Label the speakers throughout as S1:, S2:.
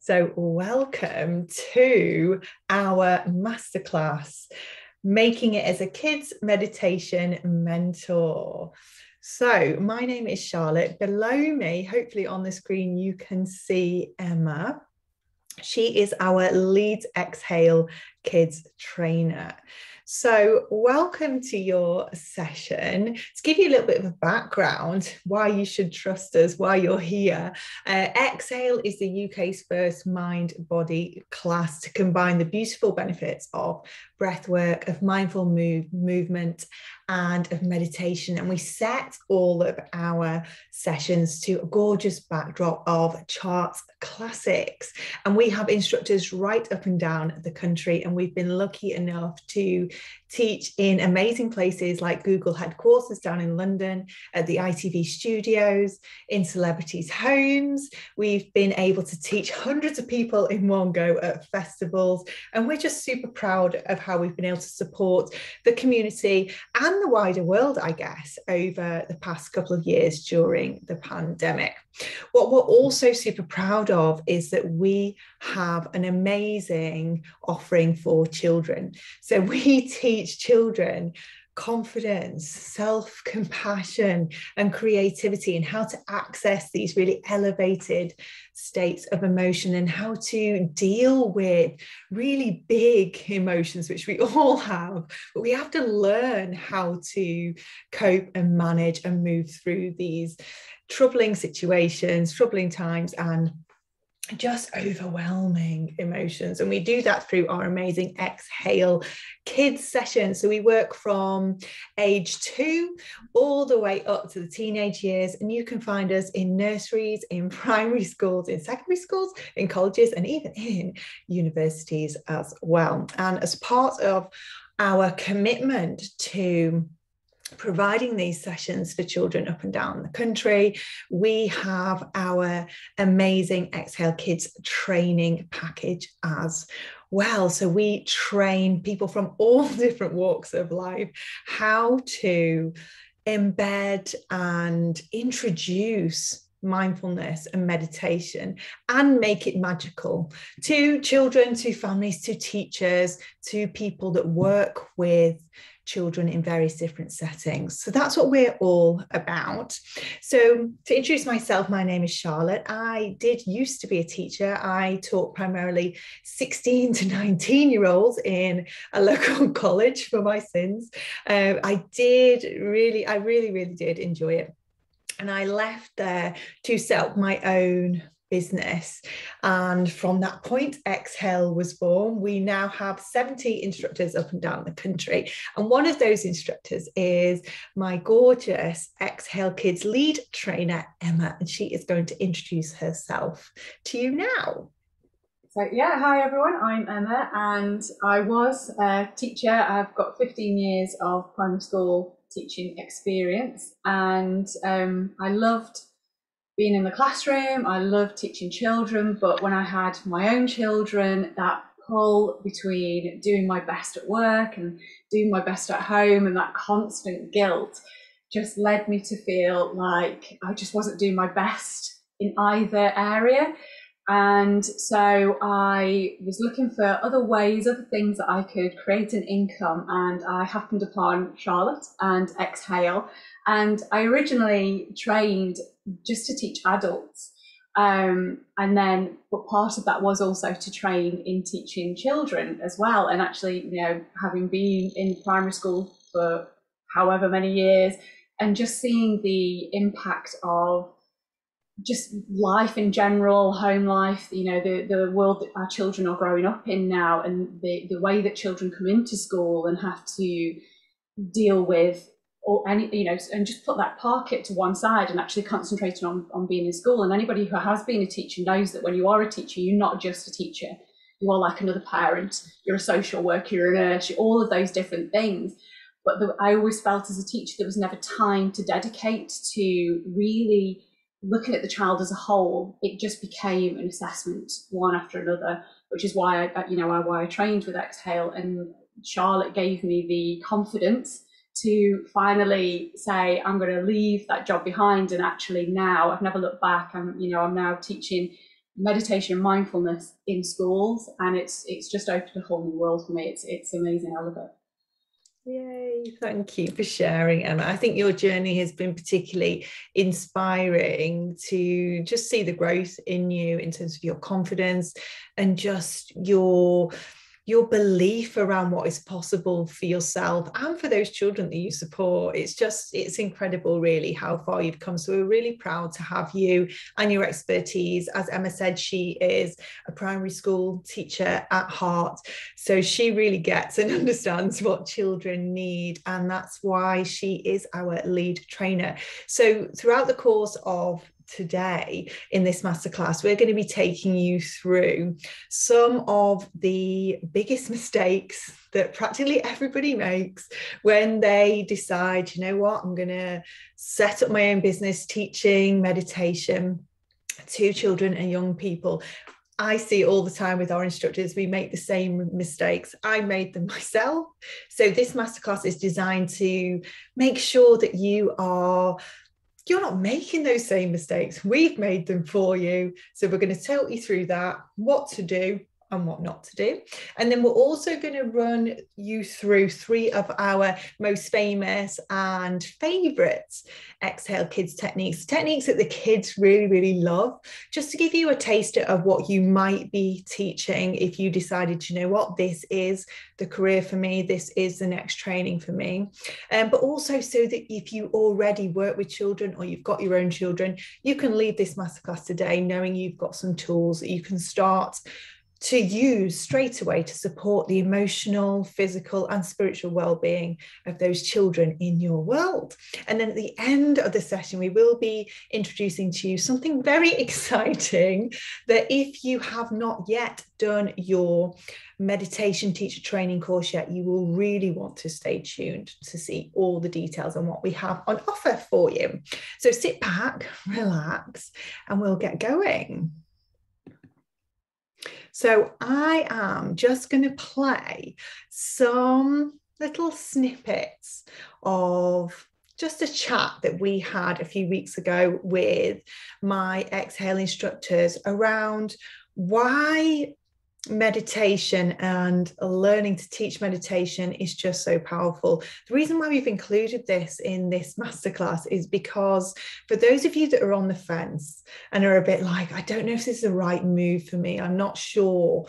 S1: So welcome to our masterclass, Making It as a Kids Meditation Mentor. So my name is Charlotte. Below me, hopefully on the screen, you can see Emma. She is our lead Exhale Kids trainer. So welcome to your session. To give you a little bit of a background, why you should trust us, why you're here. Exhale is the UK's first mind-body class to combine the beautiful benefits of breath work, of mindful movement, and of meditation. And we set all of our sessions to a gorgeous backdrop of charts classics. And we have instructors right up and down the country. And we've been lucky enough to teach in amazing places like Google headquarters down in London, at the ITV studios, in celebrities' homes. We've been able to teach hundreds of people in one go at festivals. And we're just super proud of how we've been able to support the community and the wider world, I guess, over the past couple of years during the pandemic. What we're also super proud of is that we have an amazing offering for children. So we teach children confidence, self-compassion, and creativity, and how to access these really elevated states of emotion and how to deal with really big emotions, which we all have, but we have to learn how to cope and manage and move through these troubling situations, troubling times, and just overwhelming emotions. And we do that through our amazing Exhale Kids sessions. So we work from age 2 all the way up to the teenage years. And you can find us in nurseries, in primary schools, in secondary schools, in colleges, and even in universities as well. And as part of our commitment to providing these sessions for children up and down the country, we have our amazing Exhale Kids training package as well. So we train people from all different walks of life how to embed and introduce mindfulness and meditation and make it magical to children, to families, to teachers, to people that work with children in various different settings. So that's what we're all about. So to introduce myself, my name is Charlotte. I did used to be a teacher. I taught primarily 16 to 19-year-olds in a local college for my sins. I really did enjoy it. And I left there to set up my own business. And from that point, Exhale was born. We now have 70 instructors up and down the country. And one of those instructors is my gorgeous Exhale Kids lead trainer, Emma, and she is going to introduce herself to you now.
S2: So yeah, hi everyone, I'm Emma and I was a teacher. I've got 15 years of primary school teaching experience, and I loved being in the classroom. I loved teaching children, but when I had my own children, that pull between doing my best at work and doing my best at home and that constant guilt just led me to feel like I just wasn't doing my best in either area. And so I was looking for other ways, other things that I could create an income, and I happened upon Charlotte and Exhale. And I originally trained just to teach adults. But part of that was also to train in teaching children as well. And actually, having been in primary school for however many years and just seeing the impact of just life in general, home life, the world that our children are growing up in now, and the way that children come into school and have to deal with and just park it to one side and actually concentrating on being in school. And anybody who has been a teacher knows that when you are a teacher, you're not just a teacher. You are like another parent, you're a social worker, you're a nurse, you're all of those different things. But I always felt as a teacher there was never time to dedicate to really looking at the child as a whole. It just became an assessment one after another, which is why I trained with Exhale. And Charlotte gave me the confidence to finally say, I'm going to leave that job behind. And actually now I've never looked back. I'm now teaching meditation, mindfulness in schools, and it's just opened a whole new world for me. It's amazing. I love it.
S1: Yay, thank you for sharing, Emma. I think your journey has been particularly inspiring to just see the growth in you in terms of your confidence and just your belief around what is possible for yourself and for those children that you support. It's incredible really how far you've come. So we're really proud to have you and your expertise. As Emma said, she is a primary school teacher at heart. So she really gets and understands what children need. And that's why she is our lead trainer. So throughout the course of today in this masterclass, we're going to be taking you through some of the biggest mistakes that practically everybody makes when they decide, you know what, I'm going to set up my own business teaching meditation to children and young people. I see it all the time with our instructors. We make the same mistakes. I made them myself. So this masterclass is designed to make sure that you're not making those same mistakes. We've made them for you. So we're going to tell you through that, what to do and what not to do. And then we're also going to run you through 3 of our most famous and favorites Exhale Kids techniques that the kids really, really love, just to give you a taster of what you might be teaching if you decided, you know what, this is the career for me, this is the next training for me. But also so that if you already work with children or you've got your own children, you can leave this masterclass today knowing you've got some tools that you can start to use straight away to support the emotional, physical, and spiritual well-being of those children in your world. And then at the end of the session, we will be introducing to you something very exciting that if you have not yet done your meditation teacher training course yet, you will really want to stay tuned to see all the details on what we have on offer for you. So sit back, relax, and we'll get going. So I am just going to play some little snippets of just a chat that we had a few weeks ago with my Exhale instructors around why meditation and learning to teach meditation is just so powerful. The reason why we've included this in this masterclass is because for those of you that are on the fence and are a bit like, I don't know if this is the right move for me, I'm not sure,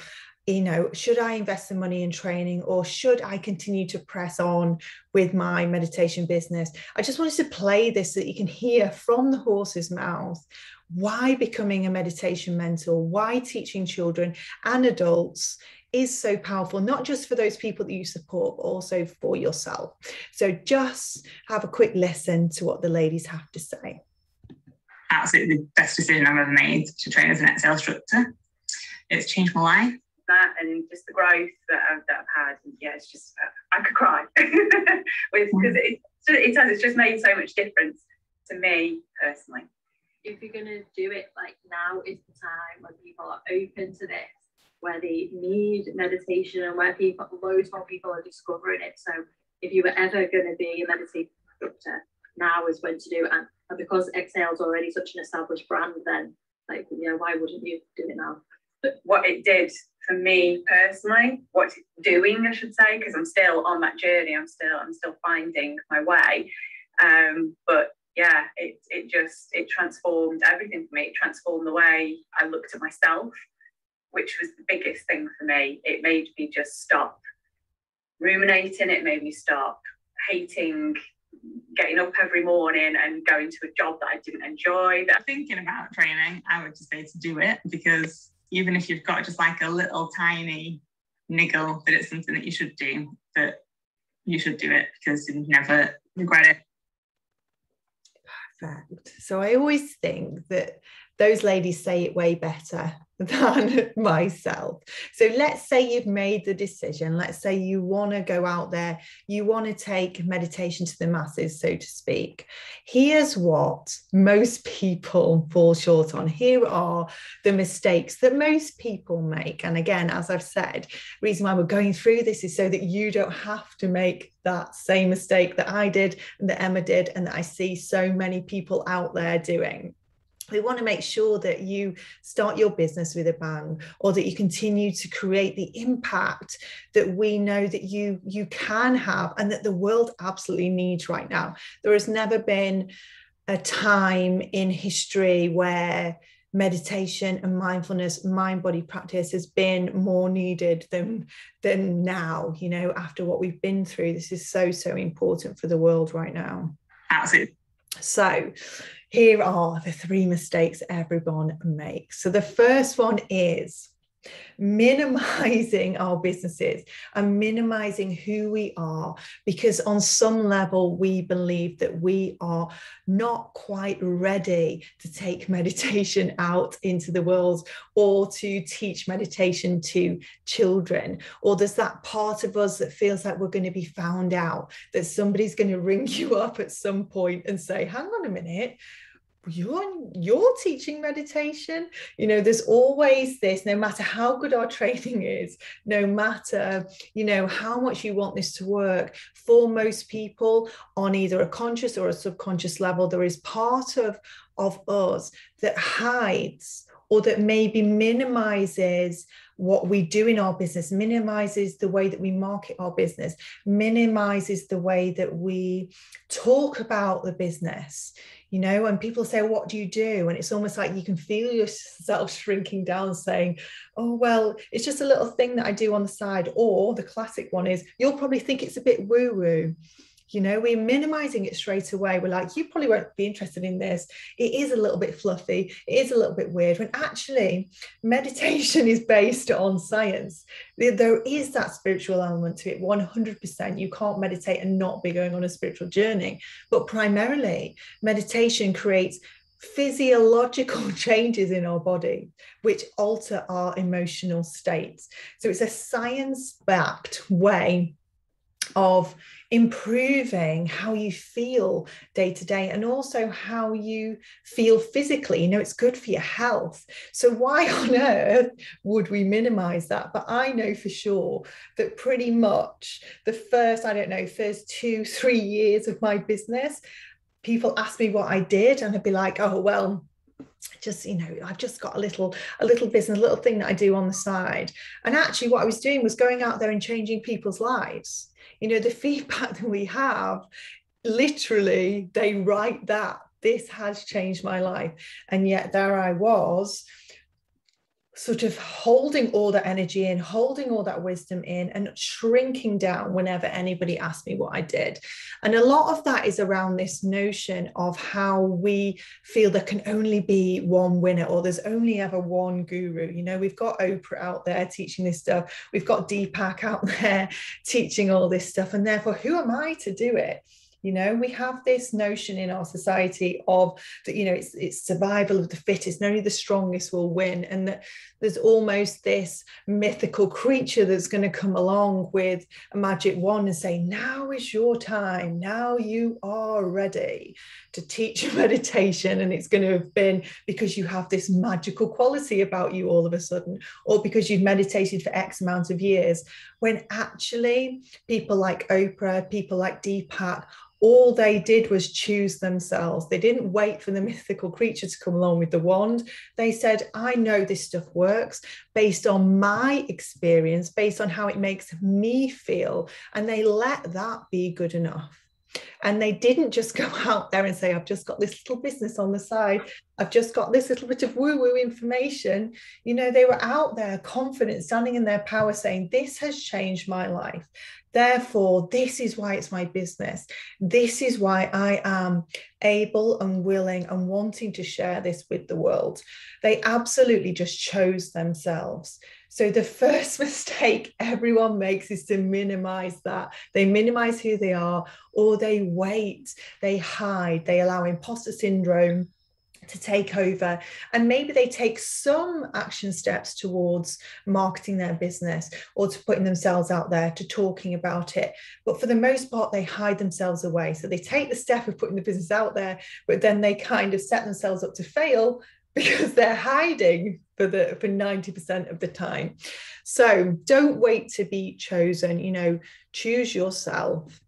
S1: you know, should I invest the money in training or should I continue to press on with my meditation business? I just wanted to play this so that you can hear from the horse's mouth why becoming a meditation mentor, why teaching children and adults is so powerful, not just for those people that you support, but also for yourself. So just have a quick listen to what the ladies have to say.
S3: Absolutely the best decision I've ever made to train as an Exhale instructor. It's changed my life. That and just the growth that I've had. Yeah, it's just, I could cry because it's just made so much difference to me personally.
S4: If you're going to do it, like, now is the time when people are open to this, where they need meditation and where loads more people are discovering it. So if you were ever going to be a meditation instructor, now is when to do it. And because Exhale's already such an established brand, then, like, you know, why wouldn't you do it now?
S3: What it did for me personally, what it's doing, I should say, because I'm still on that journey. I'm still finding my way. But yeah, it transformed everything for me. It transformed the way I looked at myself, which was the biggest thing for me. It made me just stop ruminating. It made me stop hating getting up every morning and going to a job that I didn't enjoy. Thinking about training, I would just say to do it, because even if you've got just like a little tiny niggle that it's something that you should do, that you should do it because you never regret it.
S1: Perfect. So I always think that those ladies say it way better than myself. So let's say you've made the decision. Let's say you want to go out there, you want to take meditation to the masses, so to speak. Here's what most people fall short on. Here are the mistakes that most people make. And again, as I've said, the reason why we're going through this is so that you don't have to make that same mistake that I did and that Emma did and that I see so many people out there doing. We want to make sure that you start your business with a bang, or that you continue to create the impact that we know that you can have, and that the world absolutely needs right now. There has never been a time in history where meditation and mindfulness, mind-body practice has been more needed than now. You know, after what we've been through, this is so important for the world right now.
S3: Absolutely.
S1: So here are the 3 mistakes everyone makes. So the first one is minimizing our businesses and minimizing who we are, because on some level we believe that we are not quite ready to take meditation out into the world, or to teach meditation to children. Or there's that part of us that feels like we're going to be found out, that somebody's going to ring you up at some point and say, hang on a minute, you're teaching meditation. You know, there's always this, no matter how good our training is, no matter, you know, how much you want this to work, for most people on either a conscious or a subconscious level, there is part of us that hides, or that maybe minimizes what we do in our business, minimizes the way that we market our business, minimizes the way that we talk about the business. You know, and people say, what do you do? And it's almost like you can feel yourself shrinking down, saying, oh, well, it's just a little thing that I do on the side. Or the classic one is, you'll probably think it's a bit woo-woo. You know, we're minimizing it straight away. We're like, you probably won't be interested in this. It is a little bit fluffy. It is a little bit weird. When actually meditation is based on science. There is that spiritual element to it, 100%. You can't meditate and not be going on a spiritual journey. But primarily, meditation creates physiological changes in our body, which alter our emotional states. So it's a science-backed way of improving how you feel day to day, and also how you feel physically. You know, it's good for your health. So why on earth would we minimize that? But I know for sure that pretty much the first 2-3 years of my business, people ask me what I did, and I'd be like, oh, well, just, you know, I've just got a little business, a little thing that I do on the side. And actually what I was doing was going out there and changing people's lives. You know, the feedback that we have, literally, they write that this has changed my life. And yet there I was, sort of holding all that energy in, holding all that wisdom in, and shrinking down whenever anybody asked me what I did. And a lot of that is around this notion of how we feel there can only be one winner, or there's only ever one guru. You know, we've got Oprah out there teaching this stuff. We've got Deepak out there teaching all this stuff. And therefore, who am I to do it? You know, we have this notion in our society of that, you know, it's survival of the fittest, and only the strongest will win. And that there's almost this mythical creature that's going to come along with a magic wand and say, now is your time. Now you are ready to teach meditation. And it's going to have been because you have this magical quality about you all of a sudden, or because you've meditated for X amount of years, when actually people like Oprah, people like Deepak, all they did was choose themselves. They didn't wait for the mythical creature to come along with the wand. They said, I know this stuff works based on my experience, based on how it makes me feel. And they let that be good enough. And they didn't just go out there and say, I've just got this little business on the side. I've just got this little bit of woo-woo information. You know, they were out there confident, standing in their power, saying, this has changed my life. Therefore, this is why it's my business. This is why I am able and willing and wanting to share this with the world. They absolutely just chose themselves. So the first mistake everyone makes is to minimize that. They minimize who they are, or they wait, they hide, they allow imposter syndrome to take over, and maybe they take some action steps towards marketing their business, or to putting themselves out there, to talking about it, but for the most part they hide themselves away. So they take the step of putting the business out there, but then they kind of set themselves up to fail because they're hiding for 90% of the time. So don't wait to be chosen. You know, choose yourself.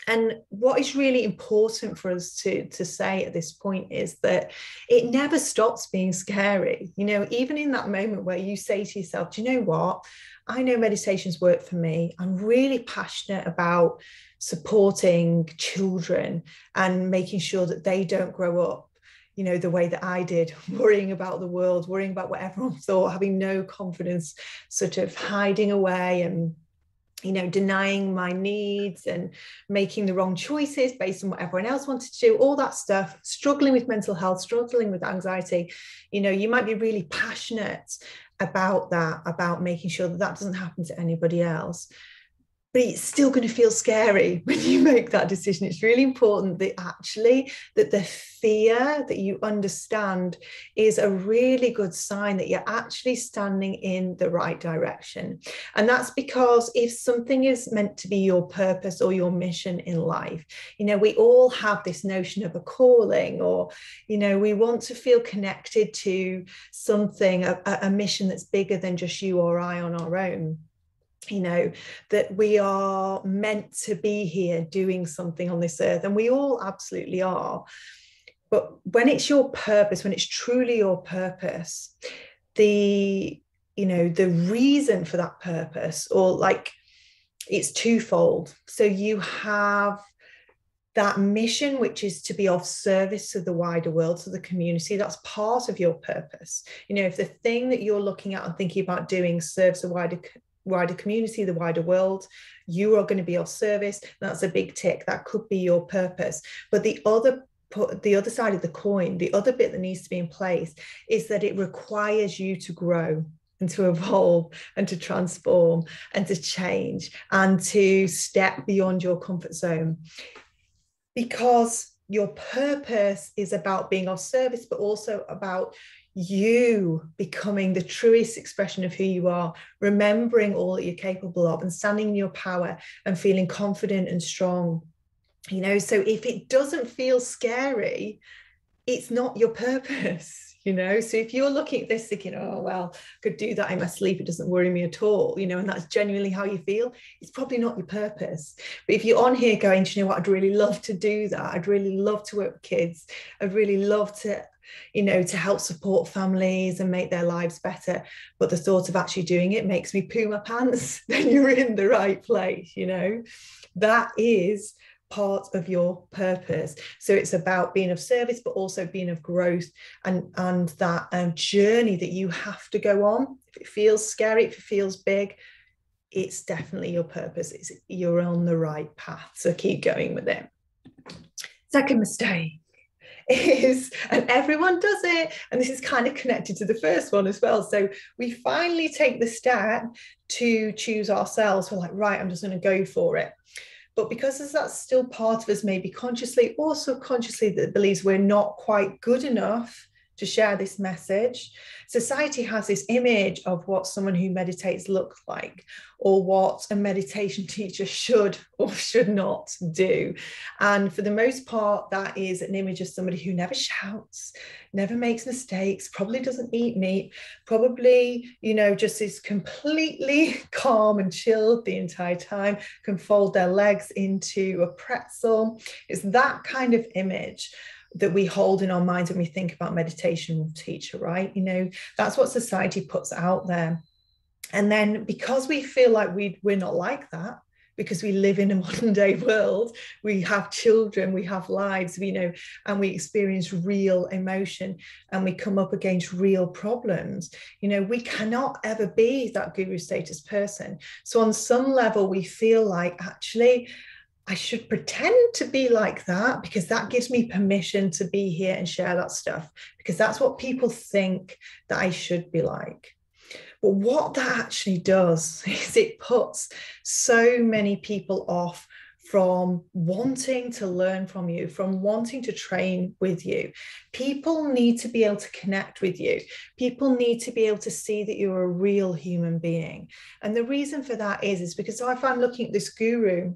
S1: And what is really important for us to say at this point is that it never stops being scary. You know, even in that moment where you say to yourself, do you know what? I know meditations work for me. I'm really passionate about supporting children and making sure that they don't grow up, you know, the way that I did, worrying about the world, worrying about what everyone thought, having no confidence, sort of hiding away and, you know, denying my needs and making the wrong choices based on what everyone else wanted to do, all that stuff, struggling with mental health, struggling with anxiety. You know, you might be really passionate about that, about making sure that that doesn't happen to anybody else. But it's still going to feel scary when you make that decision. It's really important that actually that the fear that you understand is a really good sign that you're actually standing in the right direction. And that's because if something is meant to be your purpose or your mission in life, you know, we all have this notion of a calling, or, you know, we want to feel connected to something, a mission that's bigger than just you or I on our own. You know, that we are meant to be here doing something on this earth, and we all absolutely are. But when it's your purpose, when it's truly your purpose, the, you know, the reason for that purpose, or like, it's twofold. So you have that mission, which is to be of service to the wider world, to the community. That's part of your purpose. You know, if the thing that you're looking at and thinking about doing serves the wider community, the wider world, you are going to be of service. That's a big tick. That could be your purpose. But the other side of the coin, the other bit that needs to be in place, is that it requires you to grow and to evolve and to transform and to change and to step beyond your comfort zone. Because your purpose is about being of service, but also about you becoming the truest expression of who you are, remembering all that you're capable of and standing in your power and feeling confident and strong. You know, so if it doesn't feel scary, it's not your purpose. You know, so if you're looking at this thinking, oh, well, I could do that in my sleep, it doesn't worry me at all, you know, and that's genuinely how you feel, it's probably not your purpose. But if you're on here going, you know what, I'd really love to do that, I'd really love to work with kids, I'd really love to, you know, to help support families and make their lives better, but the thought of actually doing it makes me poo my pants, then you're in the right place. You know, that is part of your purpose. So it's about being of service, but also being of growth, and that journey that you have to go on. If it feels scary, if it feels big, it's definitely your purpose. You're on the right path. So keep going with it. Second mistake is, and everyone does it, and this is kind of connected to the first one as well. So we finally take the step to choose ourselves. We're like, right, I'm just going to go for it. But because that's still part of us, maybe consciously or subconsciously, that believes we're not quite good enough to share this message, society has this image of what someone who meditates looks like, or what a meditation teacher should or should not do. And for the most part, that is an image of somebody who never shouts, never makes mistakes, probably doesn't eat meat, probably, you know, just is completely calm and chilled the entire time, can fold their legs into a pretzel. It's that kind of image that we hold in our minds when we think about meditation teacher, right? You know, that's what society puts out there. And then because we feel like we're not like that, because we live in a modern day world, we have children, we have lives, we know, and we experience real emotion, and we come up against real problems. You know, we cannot ever be that guru status person. So on some level, we feel like, actually, I should pretend to be like that, because that gives me permission to be here and share that stuff, because that's what people think that I should be like. But what that actually does is it puts so many people off from wanting to learn from you, from wanting to train with you. People need to be able to connect with you. People need to be able to see that you're a real human being. And the reason for that is because if I'm looking at this guru,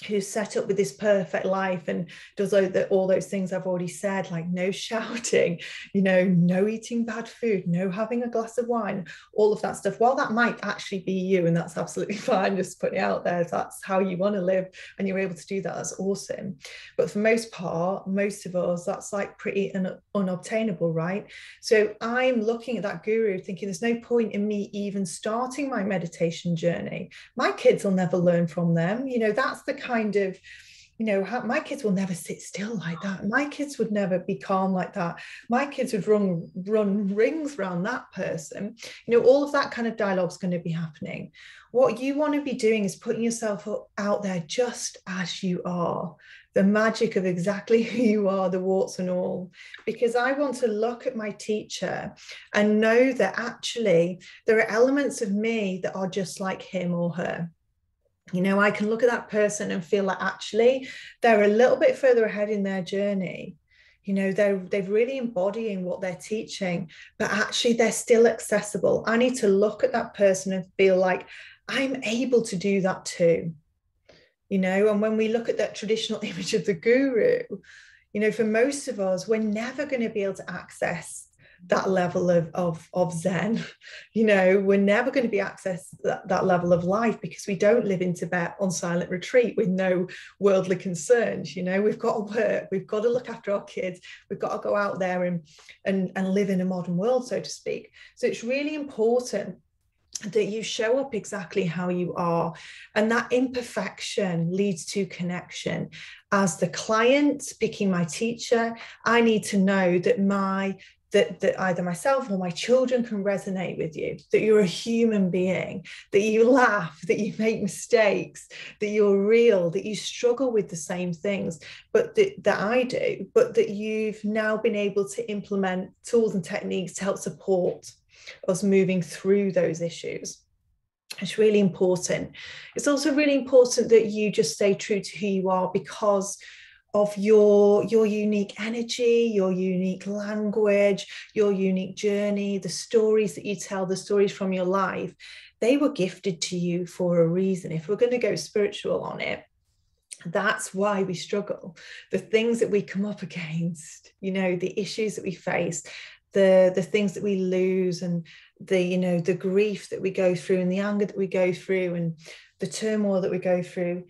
S1: who's set up with this perfect life and does all those things I've already said, like no shouting, no eating bad food, no having a glass of wine, all of that stuff. While that might actually be you, and that's absolutely fine, just putting it out there, if that's how you want to live and you're able to do that, that's awesome. But for most of us, that's like pretty unobtainable, right? So I'm looking at that guru thinking there's no point in me even starting my meditation journey. My kids will never learn from them. That's the kind of, my kids will never sit still like that. My kids would never be calm like that. My kids would run rings around that person. All of that kind of dialogue is going to be happening. What you want to be doing is putting yourself out there just as you are, the magic of exactly who you are, the warts and all, because I want to look at my teacher and know that actually there are elements of me that are just like him or her. I can look at that person and feel like actually they're a little bit further ahead in their journey. They're really embodying what they're teaching, but actually they're still accessible. I need to look at that person and feel like I'm able to do that too. And when we look at that traditional image of the guru, for most of us, we're never going to be able to access that level of Zen. We're never going to be access that level of life because we don't live in Tibet on silent retreat with no worldly concerns. We've got to work, we've got to look after our kids, we've got to go out there and live in a modern world, so to speak. So it's really important that you show up exactly how you are, and that imperfection leads to connection. As the client picking my teacher, I need to know that either myself or my children can resonate with you, that you're a human being, that you laugh, that you make mistakes, that you're real, that you struggle with the same things but that I do, but that you've now been able to implement tools and techniques to help support us moving through those issues. It's really important. It's also really important that you just stay true to who you are because of your unique energy, your unique language, your unique journey, the stories that you tell, the stories from your life. They were gifted to you for a reason. If we're going to go spiritual on it, that's why we struggle. The things that we come up against, the issues that we face, the things that we lose, and the grief that we go through, and the anger that we go through, and the turmoil that we go through,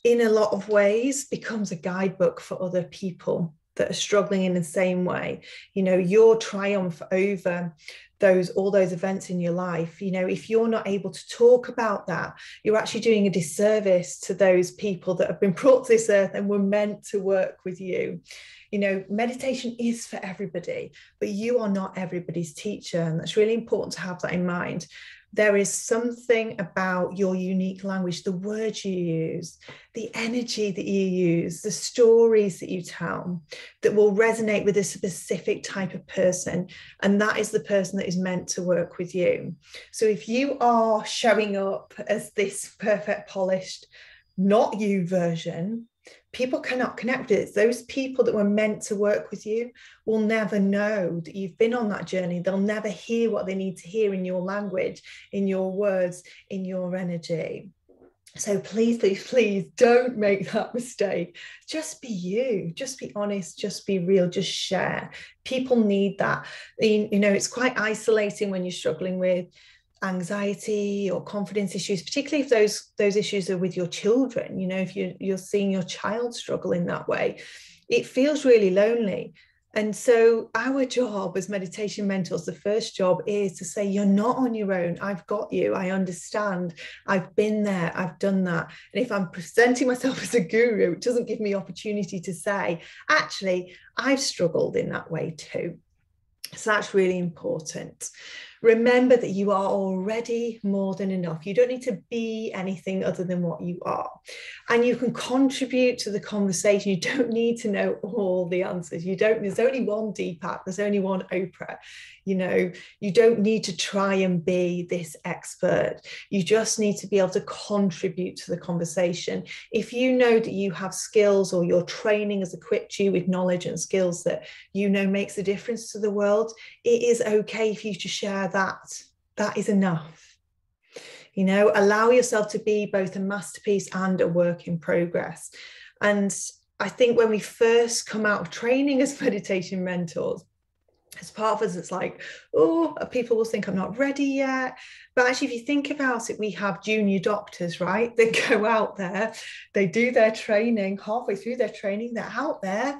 S1: in a lot of ways becomes a guidebook for other people that are struggling in the same way. Your triumph over all those events in your life, if you're not able to talk about that, you're actually doing a disservice to those people that have been brought to this earth and were meant to work with you. Meditation is for everybody, but you are not everybody's teacher, and that's really important to have that in mind. There is something about your unique language, the words you use, the energy that you use, the stories that you tell, that will resonate with a specific type of person. And that is the person that is meant to work with you. So if you are showing up as this perfect, polished, not you version, people cannot connect with it. Those people that were meant to work with you will never know that you've been on that journey. They'll never hear what they need to hear in your language, in your words, in your energy. So please, please, please don't make that mistake. Just be you, just be honest, just be real, just share. People need that. It's quite isolating when you're struggling with anxiety or confidence issues, particularly if those issues are with your children. If you're seeing your child struggle in that way, it feels really lonely. And so our job as meditation mentors, the first job is to say, you're not on your own. I've got you. I understand. I've been there. I've done that. And if I'm presenting myself as a guru, it doesn't give me opportunity to say, actually, I've struggled in that way too. So that's really important. Remember that you are already more than enough. You don't need to be anything other than what you are. And you can contribute to the conversation. You don't need to know all the answers. There's only one Deepak, there's only one Oprah. You don't need to try and be this expert. You just need to be able to contribute to the conversation. If you know that you have skills, or your training has equipped you with knowledge and skills that makes a difference to the world, it is okay for you to share that. That is enough. You know, allow yourself to be both a masterpiece and a work in progress. And I think when we first come out of training as meditation mentors, as part of us, it's like, oh, people will think I'm not ready yet. But actually, if you think about it, we have junior doctors, right? They go out there, they do their training, halfway through their training, they're out there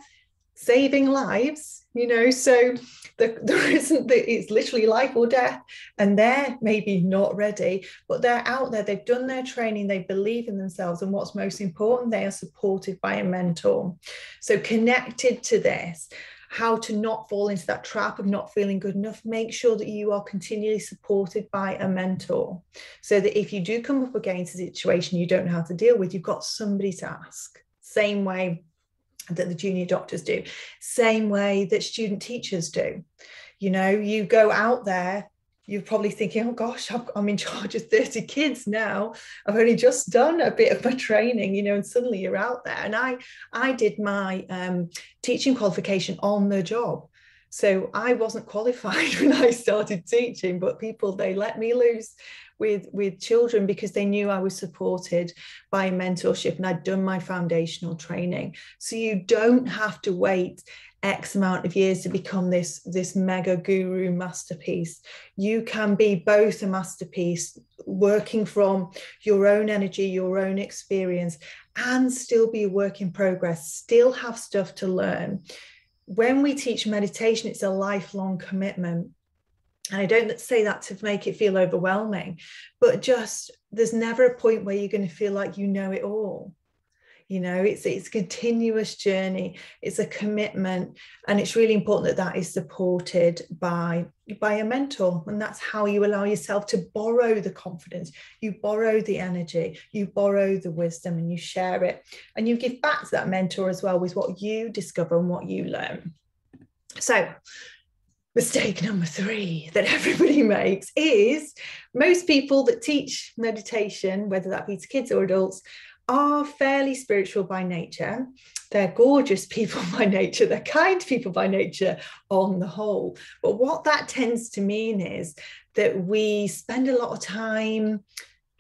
S1: saving lives, you know. So there isn't that, it's literally life or death, and they're maybe not ready, but they're out there, they've done their training, they believe in themselves, and what's most important, they are supported by a mentor. So connected to this, how to not fall into that trap of not feeling good enough, make sure that you are continually supported by a mentor, so that if you do come up against a situation you don't know how to deal with, you've got somebody to ask. Same way that the junior doctors do, same way that student teachers do. You know, you go out there, you're probably thinking, oh gosh, I'm in charge of 30 kids now. I've only just done a bit of my training, you know, and suddenly you're out there. And I did my teaching qualification on the job. So I wasn't qualified when I started teaching, but people, they let me loose with children because they knew I was supported by mentorship and I'd done my foundational training. So you don't have to wait X amount of years to become this mega guru masterpiece. You can be both a masterpiece, working from your own energy, your own experience, and still be a work in progress, still have stuff to learn. When we teach meditation, it's a lifelong commitment. And I don't say that to make it feel overwhelming, but just there's never a point where you're going to feel like you know it all. You know, it's a continuous journey, it's a commitment, and it's really important that that is supported by a mentor. And that's how you allow yourself to borrow the confidence, you borrow the energy, you borrow the wisdom, and you share it, and you give back to that mentor as well with what you discover and what you learn. So mistake number 3 that everybody makes is, most people that teach meditation, whether that be to kids or adults, are fairly spiritual by nature. They're gorgeous people by nature. They're kind people by nature on the whole. But what that tends to mean is that we spend a lot of time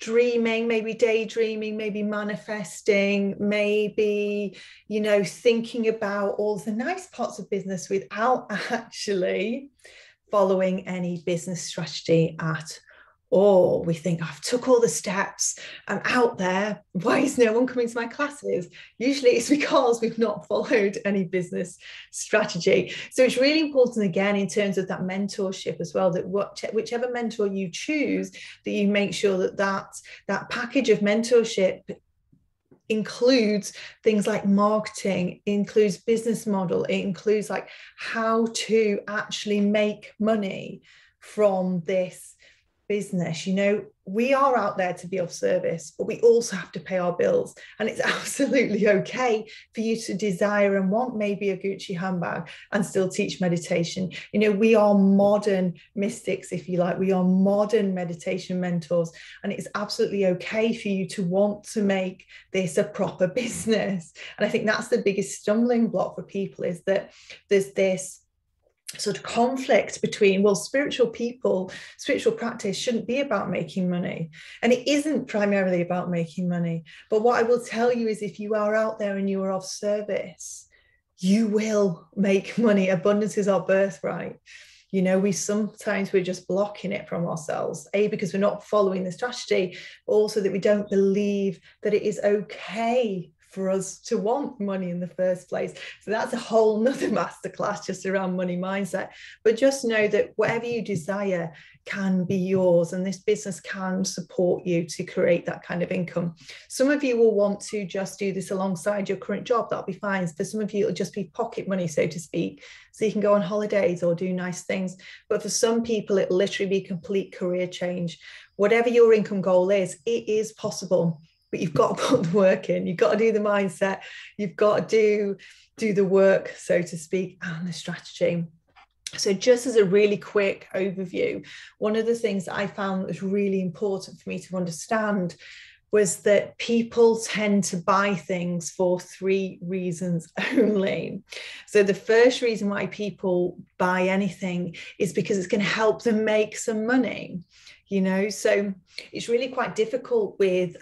S1: dreaming, maybe daydreaming, maybe manifesting, maybe, you know, thinking about all the nice parts of business without actually following any business strategy at all. We think, I've took all the steps, I'm out there, why is no one coming to my classes? Usually it's because we've not followed any business strategy. So it's really important, again, in terms of that mentorship as well, that whichever mentor you choose, that you make sure that that package of mentorship includes things like marketing, includes business model, it includes like how to actually make money from this business. You know, we are out there to be of service, but we also have to pay our bills, and it's absolutely okay for you to desire and want maybe a Gucci handbag and still teach meditation. You know, we are modern mystics, if you like, we are modern meditation mentors, and it's absolutely okay for you to want to make this a proper business. And I think that's the biggest stumbling block for people, is that there's this sort of conflict between, well, spiritual practice shouldn't be about making money, and it isn't primarily about making money. But what I will tell you is, if you are out there and you are of service, you will make money. Abundance is our birthright. You know, we're just blocking it from ourselves, because we're not following the strategy, but also that we don't believe that it is okay for us to want money in the first place. So that's a whole nother masterclass just around money mindset. But just know that whatever you desire can be yours, and this business can support you to create that kind of income. Some of you will want to just do this alongside your current job. That'll be fine. For some of you, it'll just be pocket money, so to speak, so you can go on holidays or do nice things. But for some people, it'll literally be complete career change. Whatever your income goal is, it is possible. But you've got to put the work in, you've got to do the mindset, you've got to do the work, so to speak, and the strategy. So just as a really quick overview, one of the things that I found that was really important for me to understand was that people tend to buy things for 3 reasons only. So the first reason why people buy anything is because it's going to help them make some money, you know. So it's really quite difficult with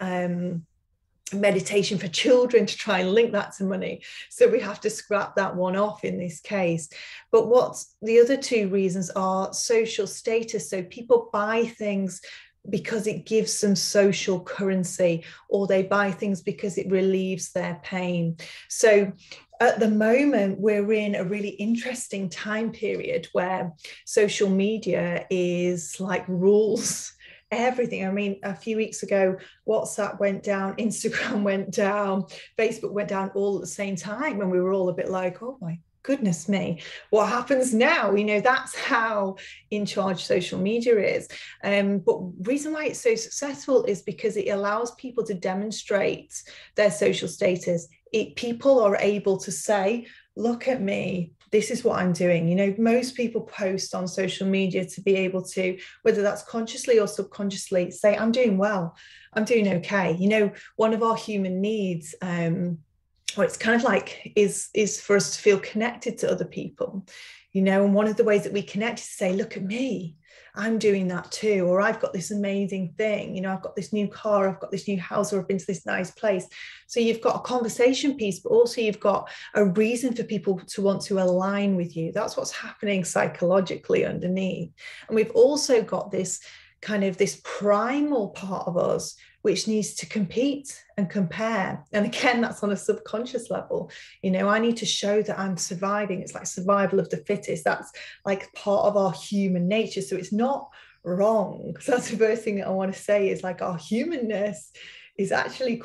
S1: meditation for children to try and link that to money, so we have to scrap that one off in this case. But what's the other 2 reasons are social status. So people buy things because it gives them social currency, or they buy things because it relieves their pain. So at the moment, we're in a really interesting time period where social media is like rules everything. I mean, a few weeks ago, WhatsApp went down, Instagram went down, Facebook went down all at the same time. And we were all a bit like, oh my goodness me, what happens now? You know, that's how in charge social media is. But reason why it's so successful is because it allows people to demonstrate their social status. People are able to say, look at me, this is what I'm doing. You know, most people post on social media to be able to, whether that's consciously or subconsciously, say, I'm doing well, I'm doing okay. You know, one of our human needs, or it's kind of like is for us to feel connected to other people, you know. And one of the ways that we connect is to say, look at me, I'm doing that too, or I've got this amazing thing, you know, I've got this new car, I've got this new house, or I've been to this nice place. So you've got a conversation piece, but also you've got a reason for people to want to align with you. That's what's happening psychologically underneath. And we've also got this kind of this primal part of us which needs to compete and compare. And again, that's on a subconscious level. You know, I need to show that I'm surviving. It's like survival of the fittest. That's like part of our human nature. So it's not wrong. So that's the first thing that I want to say is like our humanness is actually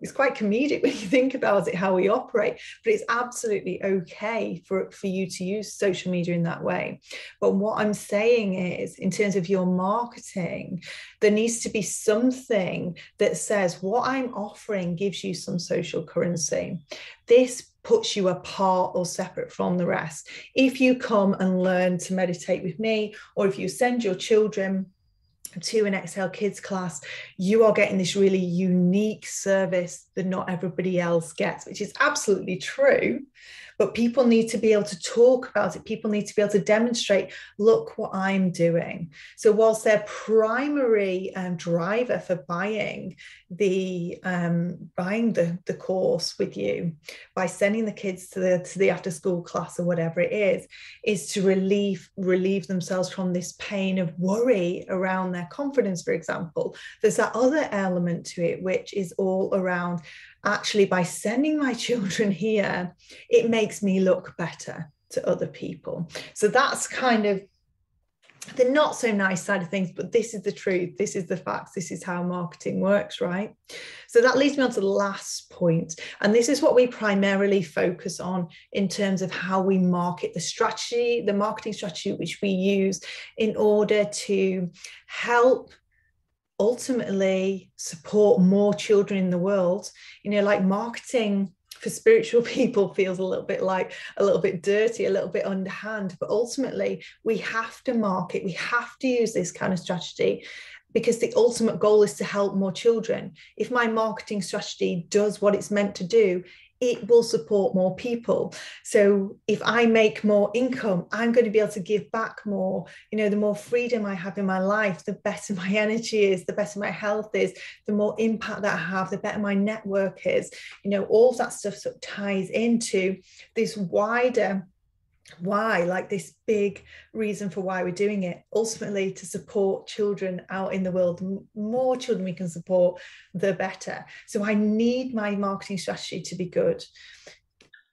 S1: it's quite comedic when you think about it, how we operate, but it's absolutely okay for you to use social media in that way. But what I'm saying is, in terms of your marketing, there needs to be something that says what I'm offering gives you some social currency. This puts you apart or separate from the rest. If you come and learn to meditate with me, or if you send your children to an Exhale Kids class, you are getting this really unique service that not everybody else gets, which is absolutely true. But people need to be able to talk about it. People need to be able to demonstrate, look what I'm doing. So whilst their primary driver for buying the course with you, by sending the kids to the after school class or whatever it is to relieve themselves from this pain of worry around their confidence, for example. There's that other element to it, which is all around, actually, by sending my children here, it makes me look better to other people. So that's kind of the not so nice side of things, but this is the truth. This is the facts. This is how marketing works, right? So that leads me on to the last point. And this is what we primarily focus on in terms of how we market, the marketing strategy, which we use in order to help ultimately support more children in the world. You know, like marketing for spiritual people feels a little bit dirty, a little bit underhand, but ultimately we have to market, we have to use this kind of strategy, because the ultimate goal is to help more children. If my marketing strategy does what it's meant to do, it will support more people. So if I make more income, I'm going to be able to give back more. You know, the more freedom I have in my life, the better my energy is, the better my health is, the more impact that I have, the better my network is. You know, all of that stuff sort of ties into this wider why, like this big reason for why we're doing it, ultimately to support children out in the world. The more children we can support, the better. So I need my marketing strategy to be good.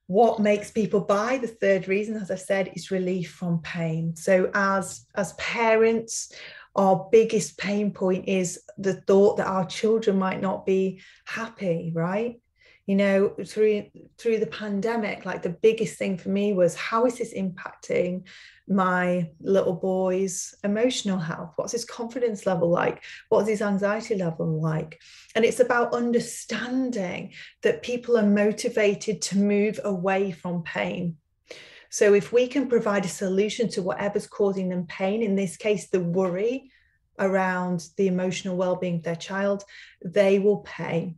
S1: What makes people buy? The third reason, as I said, is relief from pain. So as parents, our biggest pain point is the thought that our children might not be happy, right? You know, through the pandemic, like the biggest thing for me was, how is this impacting my little boy's emotional health? What's his confidence level like? What's his anxiety level like? And it's about understanding that people are motivated to move away from pain. So if we can provide a solution to whatever's causing them pain, in this case, the worry around the emotional well-being of their child, they will pay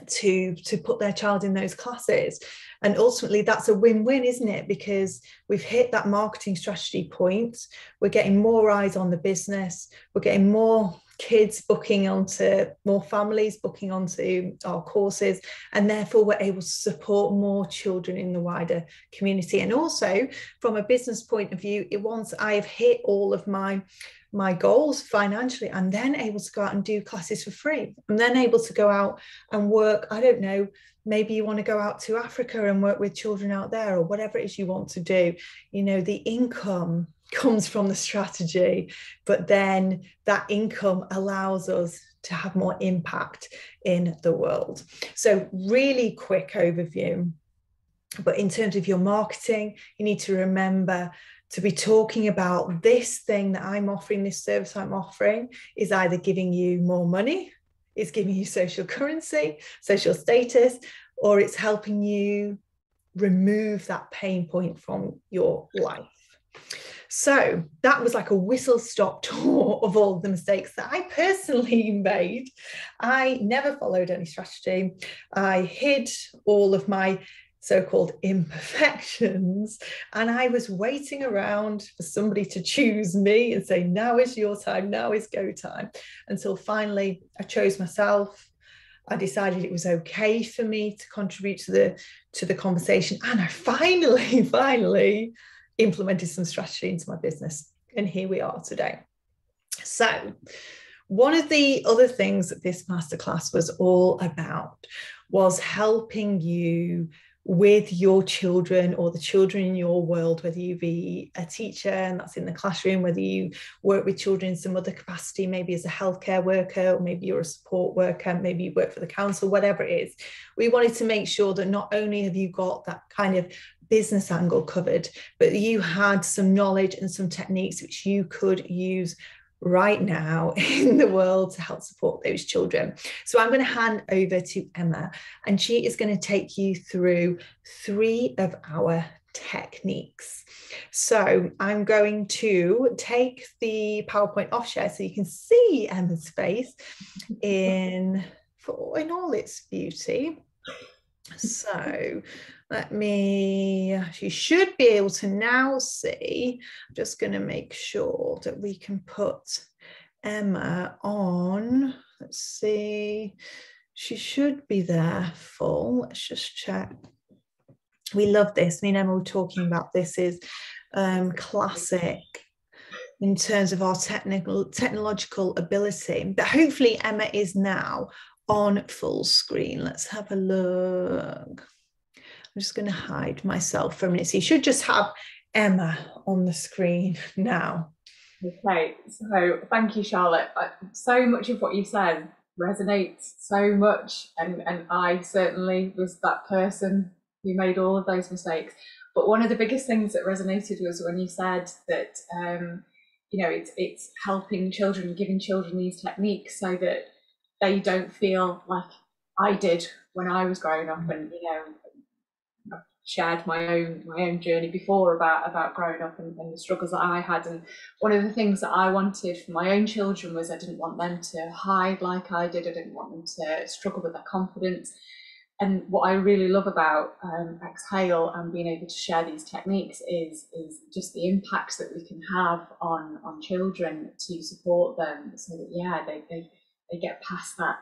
S1: to put their child in those classes. And ultimately that's a win-win, isn't it? Because we've hit that marketing strategy point, we're getting more eyes on the business, we're getting more kids booking onto, more families booking onto our courses, and therefore we're able to support more children in the wider community. And also from a business point of view, once I've hit all of my goals financially, I'm then able to go out and do classes for free. I'm then able to go out and work, I don't know, maybe you want to go out to Africa and work with children out there, or whatever it is you want to do. You know, the income comes from the strategy, but then that income allows us to have more impact in the world. So really quick overview. But in terms of your marketing, you need to remember to be talking about this thing that I'm offering, this service I'm offering is either giving you more money, it's giving you social currency, social status, or it's helping you remove that pain point from your life. So that was like a whistle-stop tour of all the mistakes that I personally made. I never followed any strategy. I hid all of my so-called imperfections, and I was waiting around for somebody to choose me and say, now is your time, now is go time, until finally I chose myself. I decided it was okay for me to contribute to the conversation, and I finally implemented some strategy into my business, and here we are today. So one of the other things that this masterclass was all about was helping you with your children, or the children in your world, whether you be a teacher and that's in the classroom, whether you work with children in some other capacity, maybe as a healthcare worker, or maybe you're a support worker, maybe you work for the council, whatever it is. We wanted to make sure that not only have you got that kind of business angle covered, but you had some knowledge and some techniques which you could use right now in the world to help support those children. So I'm going to hand over to Emma, and she is going to take you through 3 of our techniques. So I'm going to take the PowerPoint off share so you can see Emma's face in all its beauty. So you should be able to now see. I'm just going to make sure that we can put Emma on. Let's see, she should be there full. Let's just check. We love this. Me and Emma were talking about this is classic in terms of our technological ability, but hopefully Emma is now on full screen. Let's have a look. I'm just going to hide myself for a minute. So you should just have Emma on the screen now.
S2: Okay, so thank you, Charlotte. So much of what you said resonates so much, and I certainly was that person who made all of those mistakes. But one of the biggest things that resonated was when you said that you know, it's helping children, giving children these techniques so that they don't feel like I did when I was growing up. And you know, I've shared my own journey before about growing up and the struggles that I had. And one of the things that I wanted for my own children was I didn't want them to hide like I did. I didn't want them to struggle with their confidence. And what I really love about Exhale and being able to share these techniques is just the impacts that we can have on children to support them, so that yeah, they get past that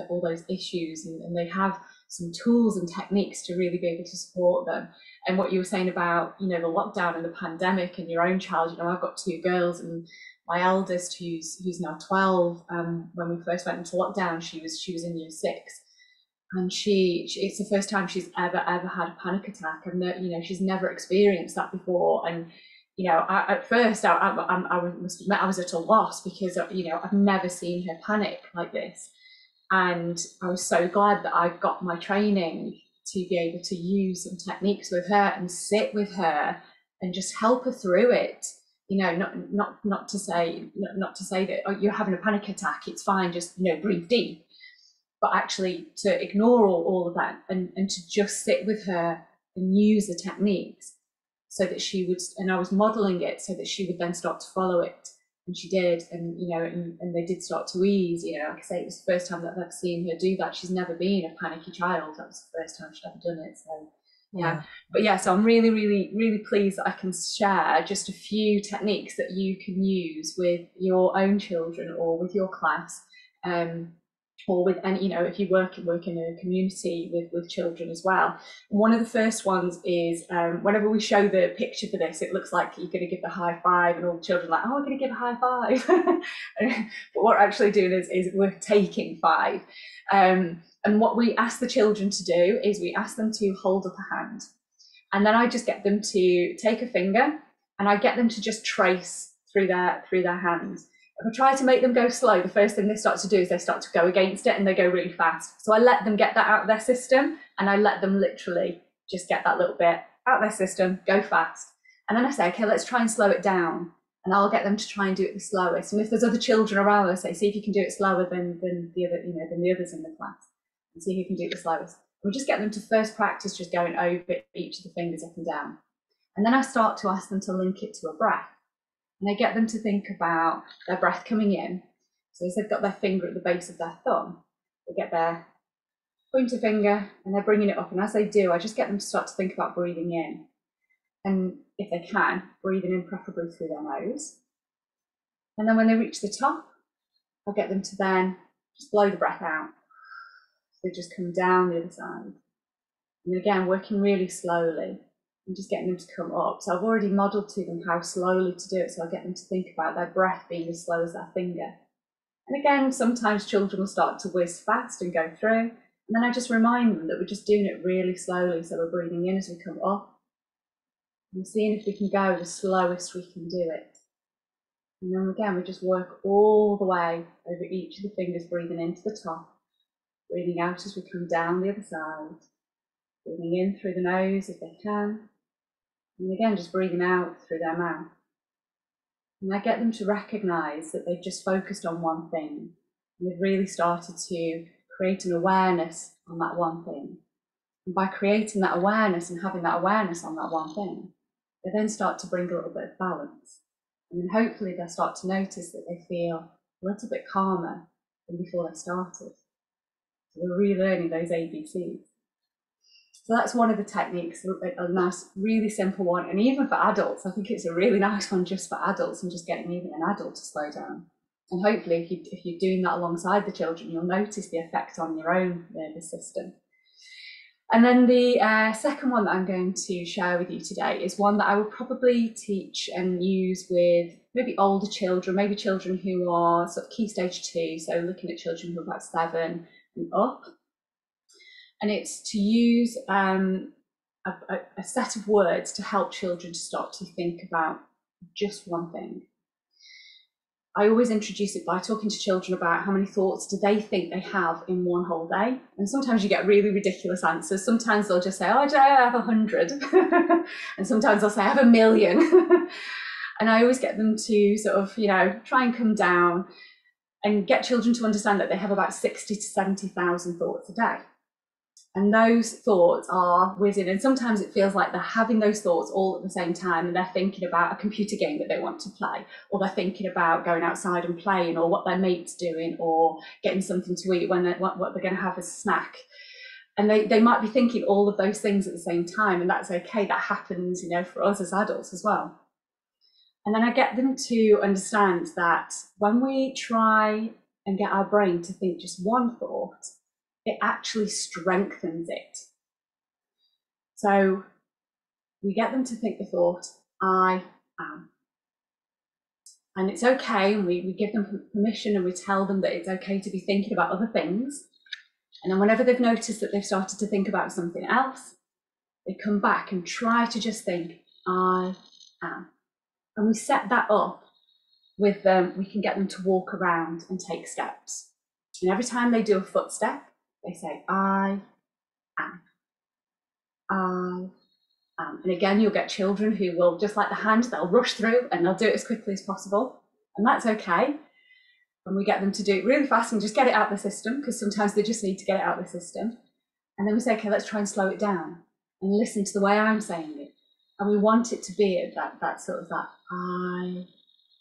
S2: all those issues, and they have some tools and techniques to really be able to support them. And what you were saying about, you know, the lockdown and the pandemic and your own child, you know, I've got 2 girls, and my eldest, who's now 12, when we first went into lockdown, she was in year 6. And she it's the first time she's ever had a panic attack, and that, you know, she's never experienced that before. And you know, at first I must admit I was at a loss, because you know, I've never seen her panic like this. And I was so glad that I got my training to be able to use some techniques with her and sit with her and just help her through it. You know, not to say that, oh, you're having a panic attack, it's fine, just, you know, breathe deep. But actually to ignore all of that and to just sit with her and use the techniques so that she would, and I was modeling it so that she would then start to follow it. And she did, and and they did start to ease. Like I say, it was the first time that I've seen her do that. She's never been a panicky child. That was the first time she'd ever done it. So yeah. But yeah, so I'm really, really, really pleased that I can share just a few techniques that you can use with your own children or with your class, or with any, if you work in a community with children as well. One of the first ones is whenever we show the picture for this, it looks like you're going to give the high five, and all the children are like, oh, we're going to give a high five. But what we're actually doing is we're taking 5. And what we ask the children to do is we ask them to hold up a hand. And then I just get them to take a finger, and I get them to just trace through their hands. If I try to make them go slow, the first thing they start to do is they start to go against it, and they go really fast. So I let them get that out of their system, and I let them literally just get that little bit out of their system, go fast. And then I say, okay, let's try and slow it down. And I'll get them to try and do it the slowest. And if there's other children around, I say, see if you can do it slower than the other, than the others in the class. And see who can do it the slowest. We just get them to first practice just going over each of the fingers up and down. And then I start to ask them to link it to a breath. And I get them to think about their breath coming in. So as they've got their finger at the base of their thumb, they get their pointer finger and they're bringing it up. And as they do, I just get them to start to think about breathing in. And if they can, breathing in preferably through their nose. And then when they reach the top, I get them to then just blow the breath out. They just come down the other side. And again, working really slowly and just getting them to come up. So I've already modelled to them how slowly to do it. So I get them to think about their breath being as slow as their finger. And again, sometimes children will start to whiz fast and go through. And then I just remind them that we're just doing it really slowly. So we're breathing in as we come up. And seeing if we can go the slowest we can do it. And then again, we just work all the way over each of the fingers, breathing into the top. Breathing out as we come down the other side. Breathing in through the nose if they can. And again, just breathing out through their mouth. And I get them to recognise that they've just focused on one thing. And they've really started to create an awareness on that one thing. And by creating that awareness and having that awareness on that one thing, they then start to bring a little bit of balance. And then hopefully they'll start to notice that they feel a little bit calmer than before they started. We're relearning those ABCs. So that's one of the techniques, a nice, really simple one. And even for adults, I think it's a really nice one just for adults and just getting even an adult to slow down. And hopefully if you're doing that alongside the children, you'll notice the effect on your own nervous system. And then the second one that I'm going to share with you today is one that I would probably teach and use with maybe older children, maybe children who are sort of key stage 2, so looking at children who are about 7 and up. And it's to use a set of words to help children to start to think about just one thing. I always introduce it by talking to children about how many thoughts do they think they have in one whole day. And sometimes you get really ridiculous answers. Sometimes they'll just say, oh, I have 100. And sometimes they'll say, I have 1,000,000. And I always get them to sort of, try and come down and get children to understand that they have about 60 to 70,000 thoughts a day. And those thoughts are whizzing, and sometimes it feels like they're having those thoughts all at the same time, and they're thinking about a computer game that they want to play, or they're thinking about going outside and playing, or what their mate's doing, or getting something to eat, what they're going to have as a snack. And they might be thinking all of those things at the same time, and that's okay. That happens, for us as adults as well. And then I get them to understand that when we try and get our brain to think just one thought, it actually strengthens it. So we get them to think the thought, I am. And it's okay, and we give them permission, and we tell them that it's okay to be thinking about other things. And then whenever they've noticed that they've started to think about something else, they come back and try to just think, I am. And we set that up with them. We can get them to walk around and take steps. And every time they do a footstep, they say, I am. I am. And again, you'll get children who will, just like the hand, they'll rush through and they'll do it as quickly as possible. And that's okay. And we get them to do it really fast and just get it out of the system, because sometimes they just need to get it out of the system. And then we say, okay, let's try and slow it down and listen to the way I'm saying it. And we want it to be at that sort of that I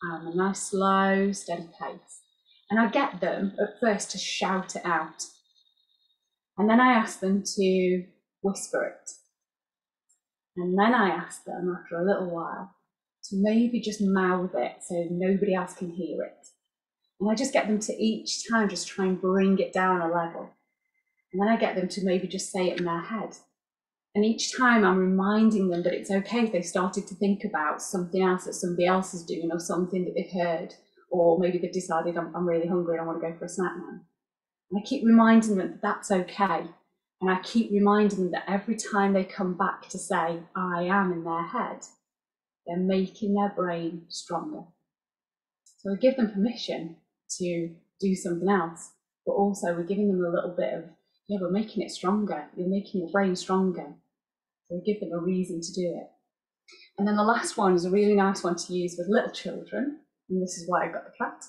S2: a nice slow, steady pace. And I get them at first to shout it out. And then I ask them to whisper it. And then I ask them, after a little while, to maybe just mouth it so nobody else can hear it. And I just get them to each time just try and bring it down a level. And then I get them to maybe just say it in their head. And each time I'm reminding them that it's okay if they started to think about something else that somebody else is doing, or something that they've heard, or maybe they've decided I'm really hungry and I want to go for a snack now. And I keep reminding them that that's okay. And I keep reminding them that every time they come back to say I am in their head, they're making their brain stronger. So we give them permission to do something else, but also we're giving them a little bit of, yeah, we're making it stronger. You're making your brain stronger. So we give them a reason to do it. And then the last one is a really nice one to use with little children. And this is why I got the cat.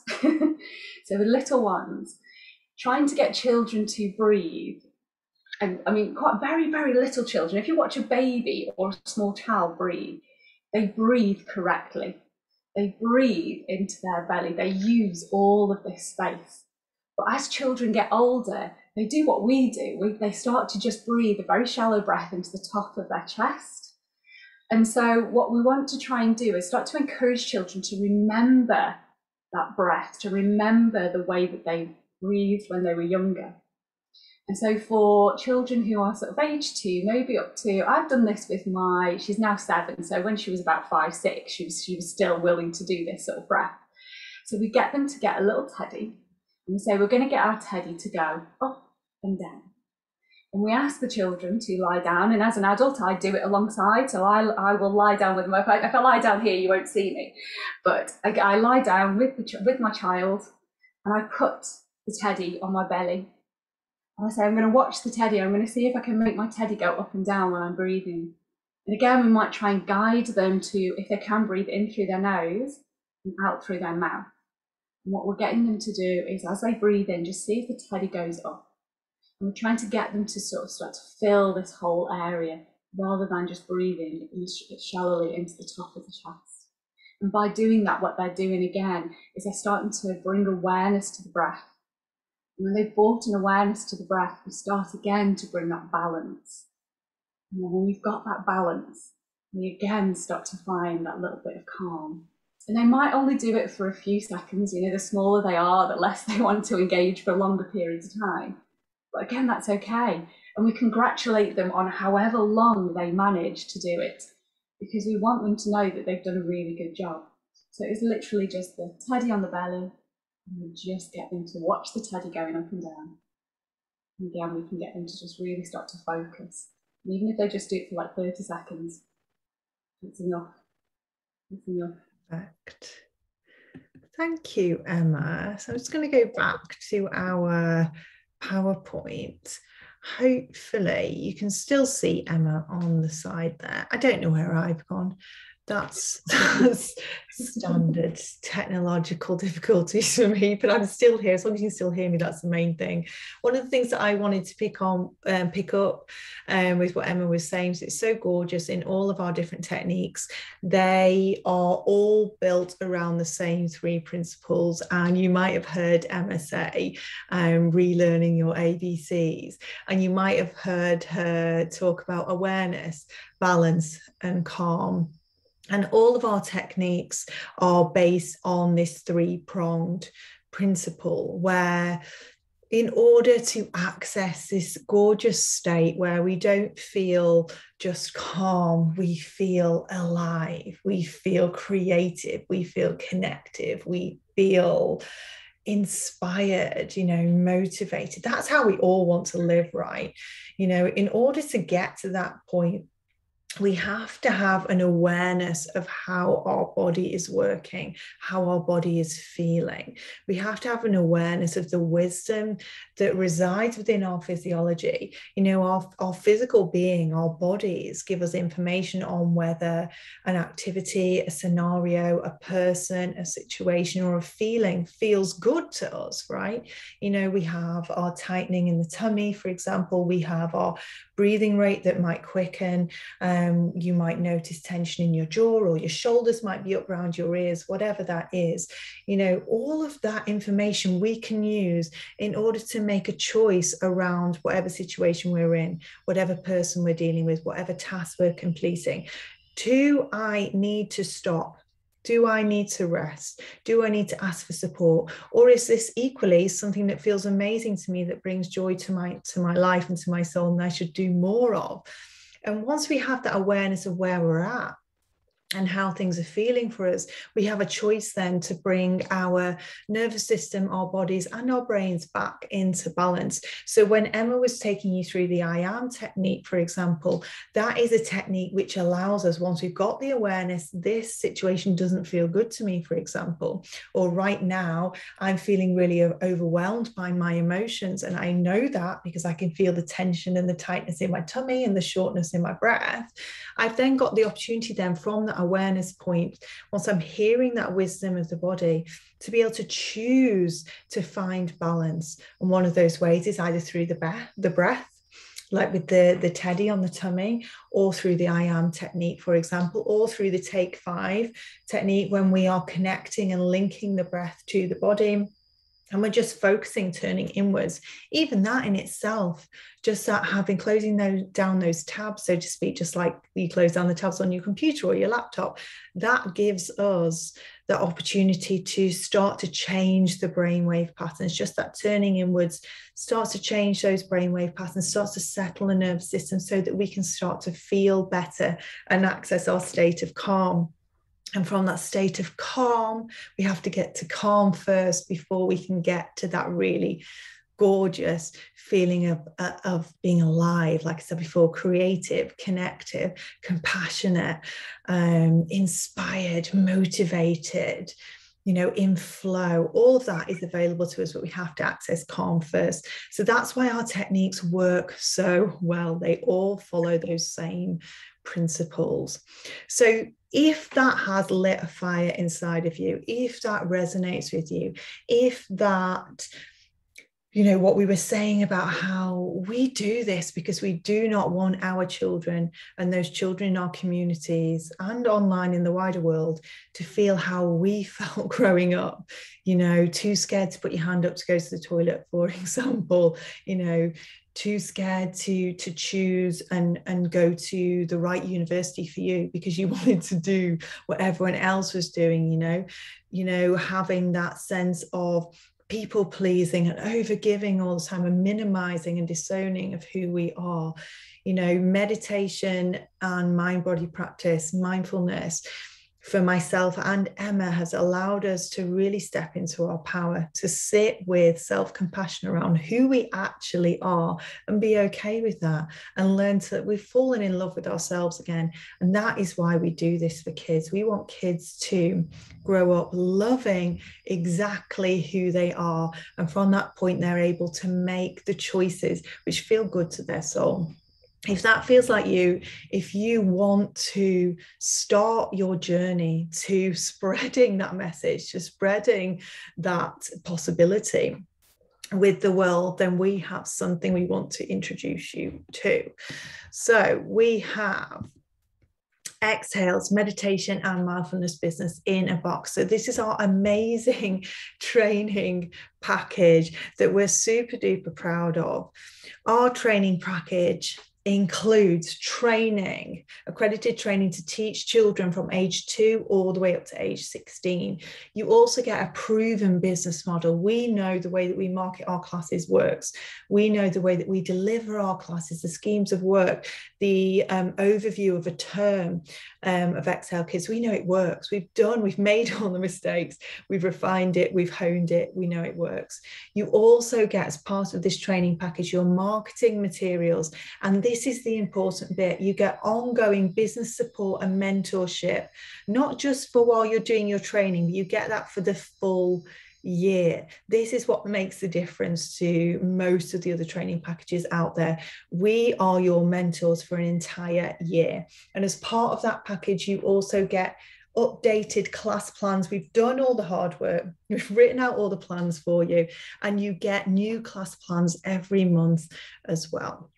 S2: So with little ones, trying to get children to breathe. And I mean, quite very, very little children. If you watch a baby or a small child breathe, they breathe correctly. They breathe into their belly. They use all of this space. But as children get older, they do what we do. They start to just breathe a very shallow breath into the top of their chest. And so what we want to try and do is start to encourage children to remember that breath, to remember the way that they breathed when they were younger. And so for children who are sort of age 2, maybe up to, I've done this with she's now 7, so when she was about 5, 6, she was still willing to do this sort of breath. So we get them to get a little teddy, and we say we're going to get our teddy to go up and down. And we ask the children to lie down, and as an adult I do it alongside, so I will lie down with them. If I lie down here you won't see me, but I lie down with my child, and I put the teddy on my belly. And I say, I'm going to watch the teddy. I'm going to see if I can make my teddy go up and down when I'm breathing. And again, we might try and guide them to, if they can, breathe in through their nose and out through their mouth. And what we're getting them to do is, as they breathe in, just see if the teddy goes up. And we're trying to get them to sort of start to fill this whole area rather than just breathing shallowly into the top of the chest. And by doing that, what they're doing again is they're starting to bring awareness to the breath. And when they've brought an awareness to the breath, we start again to bring that balance. And then when we've got that balance, we again start to find that little bit of calm. And they might only do it for a few seconds. You know, the smaller they are, the less they want to engage for longer periods of time. But again, that's okay. And we congratulate them on however long they manage to do it, because we want them to know that they've done a really good job. So it's literally just the teddy on the belly, and we just get them to watch the teddy going up and down. And again, we can get them to just really start to focus. And even if they just do it for like 30 seconds, it's enough. It's enough.
S1: Perfect. Thank you, Emma. So I'm just going to go back to our PowerPoint. Hopefully you can still see Emma on the side there. I don't know where I've gone. That's standard technological difficulties for me, but I'm still here. As long as you can still hear me, that's the main thing. One of the things that I wanted to pick up with what Emma was saying, is it's so gorgeous in all of our different techniques. They are all built around the same 3 principles. And you might have heard Emma say, relearning your ABCs. And you might have heard her talk about awareness, balance, and calm. And all of our techniques are based on this 3-pronged principle, where in order to access this gorgeous state where we don't feel just calm, we feel alive, we feel creative, we feel connective, we feel inspired, motivated. That's how we all want to live, right? In order to get to that point, we have to have an awareness of how our body is working, how our body is feeling. We have to have an awareness of the wisdom that resides within our physiology. Our physical being, our bodies give us information on whether an activity, a scenario, a person, a situation, or a feeling feels good to us, right? We have our tightening in the tummy, for example. We have our breathing rate that might quicken. You might notice tension in your jaw, or your shoulders might be up around your ears, whatever that is. All of that information we can use in order to make a choice around whatever situation we're in, whatever person we're dealing with, whatever task we're completing. Do I need to stop? Do I need to rest? Do I need to ask for support? Or is this equally something that feels amazing to me, that brings joy to my life and to my soul, and I should do more of? And once we have that awareness of where we're at and how things are feeling for us, we have a choice then to bring our nervous system, our bodies, and our brains back into balance. So when Emma was taking you through the I am technique, for example, that is a technique which allows us, once we've got the awareness, this situation doesn't feel good to me, for example, or right now I'm feeling really overwhelmed by my emotions, and I know that because I can feel the tension and the tightness in my tummy and the shortness in my breath. I've then got the opportunity then, from that awareness point, once I'm hearing that wisdom of the body, to be able to choose to find balance. And one of those ways is either through the breath, like with the teddy on the tummy, or through the I am technique, for example, or through the take 5 technique, when we are connecting and linking the breath to the body. And we're just focusing, turning inwards. Even that in itself, just that closing down those tabs, so to speak, just like you close down the tabs on your computer or your laptop, that gives us the opportunity to start to change the brainwave patterns. Just that turning inwards starts to change those brainwave patterns, starts to settle the nervous system, so that we can start to feel better and access our state of calm. And from that state of calm, we have to get to calm first before we can get to that really gorgeous feeling of being alive, like I said before, creative, connective, compassionate, inspired, motivated, in flow. All of that is available to us, but we have to access calm first. So that's why our techniques work so well. They all follow those same principles. So if that has lit a fire inside of you, if that resonates with you, if that, what we were saying about how we do this because we do not want our children and those children in our communities and online in the wider world to feel how we felt growing up, too scared to put your hand up to go to the toilet, for example, too scared to choose and go to the right university for you because you wanted to do what everyone else was doing, having that sense of people pleasing and overgiving all the time and minimizing and disowning of who we are. Meditation and mind body practice, mindfulness, for myself and Emma, has allowed us to really step into our power, to sit with self-compassion around who we actually are and be okay with that, and learn that we've fallen in love with ourselves again. And that is why we do this for kids. We want kids to grow up loving exactly who they are. And from that point, they're able to make the choices which feel good to their soul. If that feels like you, if you want to start your journey to spreading that message, to spreading that possibility with the world, then we have something we want to introduce you to. So we have exhales, meditation, and mindfulness business in a box. So this is our amazing training package that we're super duper proud of. Our training package includes training, accredited training to teach children from age 2 all the way up to age 16. You also get a proven business model. We know the way that we market our classes works. We know the way that we deliver our classes, the schemes of work, the overview of a term of Exhale Kids. We know it works. We've made all the mistakes. We've refined it. We've honed it. We know it works. You also get, as part of this training package, your marketing materials. And this is the important bit. You get ongoing business support and mentorship, not just for while you're doing your training, but you get that for the full year. This is what makes the difference to most of the other training packages out there. We are your mentors for an entire year. And as part of that package, you also get updated class plans. We've done all the hard work. We've written out all the plans for you, and you get new class plans every month as well.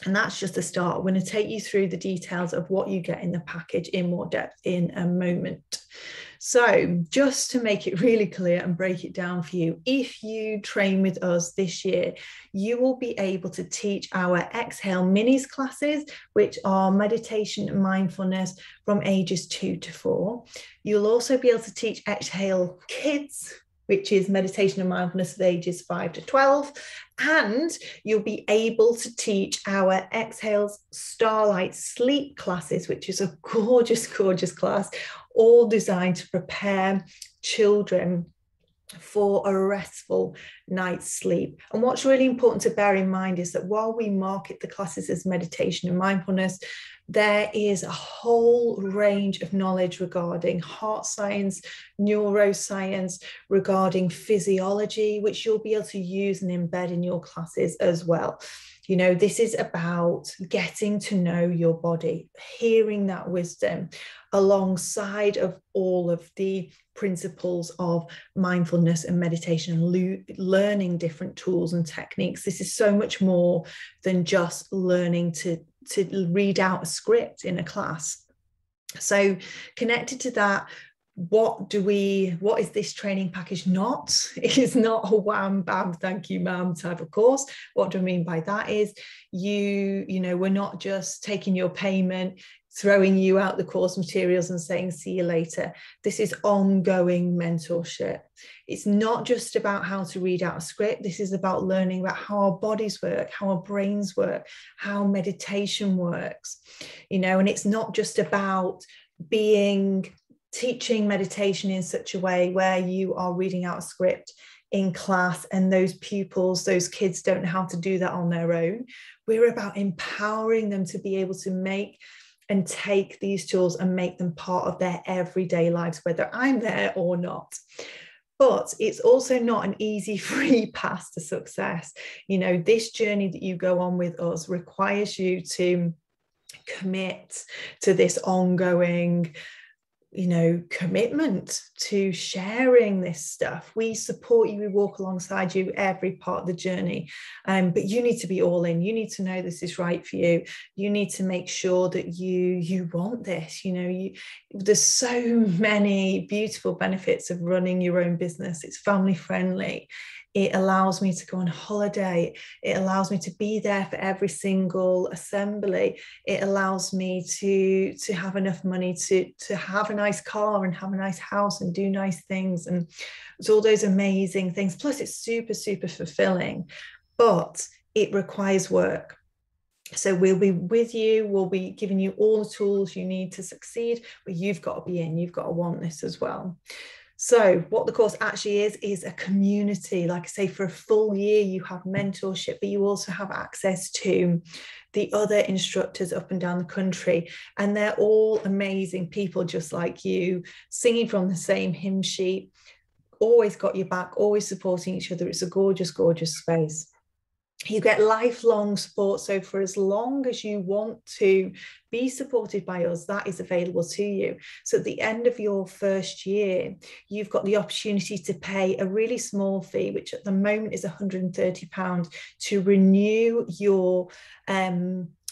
S1: And that's just the start. We're going to take you through the details of what you get in the package in more depth in a moment. So just to make it really clear and break it down for you, if you train with us this year, you will be able to teach our Exhale Minis classes, which are meditation and mindfulness from ages 2 to 4. You'll also be able to teach Exhale Kids, which is meditation and mindfulness at ages 5 to 12. And you'll be able to teach our Exhales Starlight Sleep classes, which is a gorgeous, gorgeous class, all designed to prepare children for a restful night's sleep. And what's really important to bear in mind is that while we market the classes as meditation and mindfulness, there is a whole range of knowledge regarding heart science, neuroscience, regarding physiology, which you'll be able to use and embed in your classes as well. You know, this is about getting to know your body, hearing that wisdom alongside of all of the principles of mindfulness and meditation, learning different tools and techniques. This is so much more than just learning to read out a script in a class. So connected to that, what is this training package not? It is not a wham bam thank you ma'am type of course. What do I mean by that is you know, we're not just taking your payment, throwing you out the course materials and saying see you later. This is ongoing mentorship. It's not just about how to read out a script. This is about learning about how our bodies work, how our brains work, how meditation works, you know. And it's not just about teaching meditation in such a way where you are reading out a script in class and those pupils, those kids don't know how to do that on their own. We're about empowering them to be able to make and take these tools and make them part of their everyday lives, whether I'm there or not. But it's also not an easy free path to success. You know, this journey that you go on with us requires you to commit to this ongoing, you know, commitment to sharing this stuff. We support you, we walk alongside you every part of the journey, but you need to be all in. You need to know this is right for you. You need to make sure that you want this. You know, there's so many beautiful benefits of running your own business. It's family friendly. It allows me to go on holiday. It allows me to be there for every single assembly. It allows me to have enough money to have a nice car and have a nice house and do nice things. And it's all those amazing things. Plus, it's super, super fulfilling, but it requires work. So we'll be with you. We'll be giving you all the tools you need to succeed, but you've got to be in. You've got to want this as well. So what the course actually is a community. Like I say, for a full year, you have mentorship, but you also have access to the other instructors up and down the country. And they're all amazing people just like you, singing from the same hymn sheet, always got your back, always supporting each other. It's a gorgeous, gorgeous space. You get lifelong support. So for as long as you want to be supported by us, that is available to you. So at the end of your first year, you've got the opportunity to pay a really small fee, which at the moment is £130, to renew your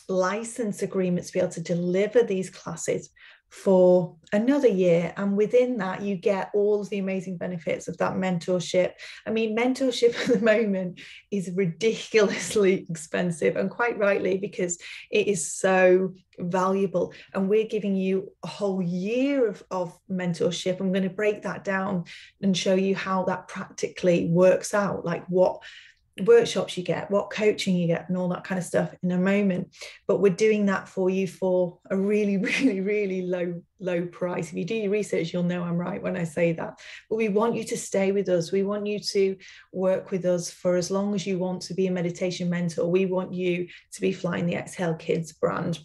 S1: license agreement to be able to deliver these classes for another year. And within that, you get all of the amazing benefits of that mentorship. I mean, mentorship at the moment is ridiculously expensive, and quite rightly, because it is so valuable. And we're giving you a whole year of mentorship. I'm going to break that down and show you how that practically works out, like what workshops you get, what coaching you get, and all that kind of stuff in a moment. But we're doing that for you for a really, really, really low price. If you do your research, you'll know I'm right when I say that. But we want you to stay with us. We want you to work with us for as long as you want to be a meditation mentor. We want you to be flying the Exhale Kids brand.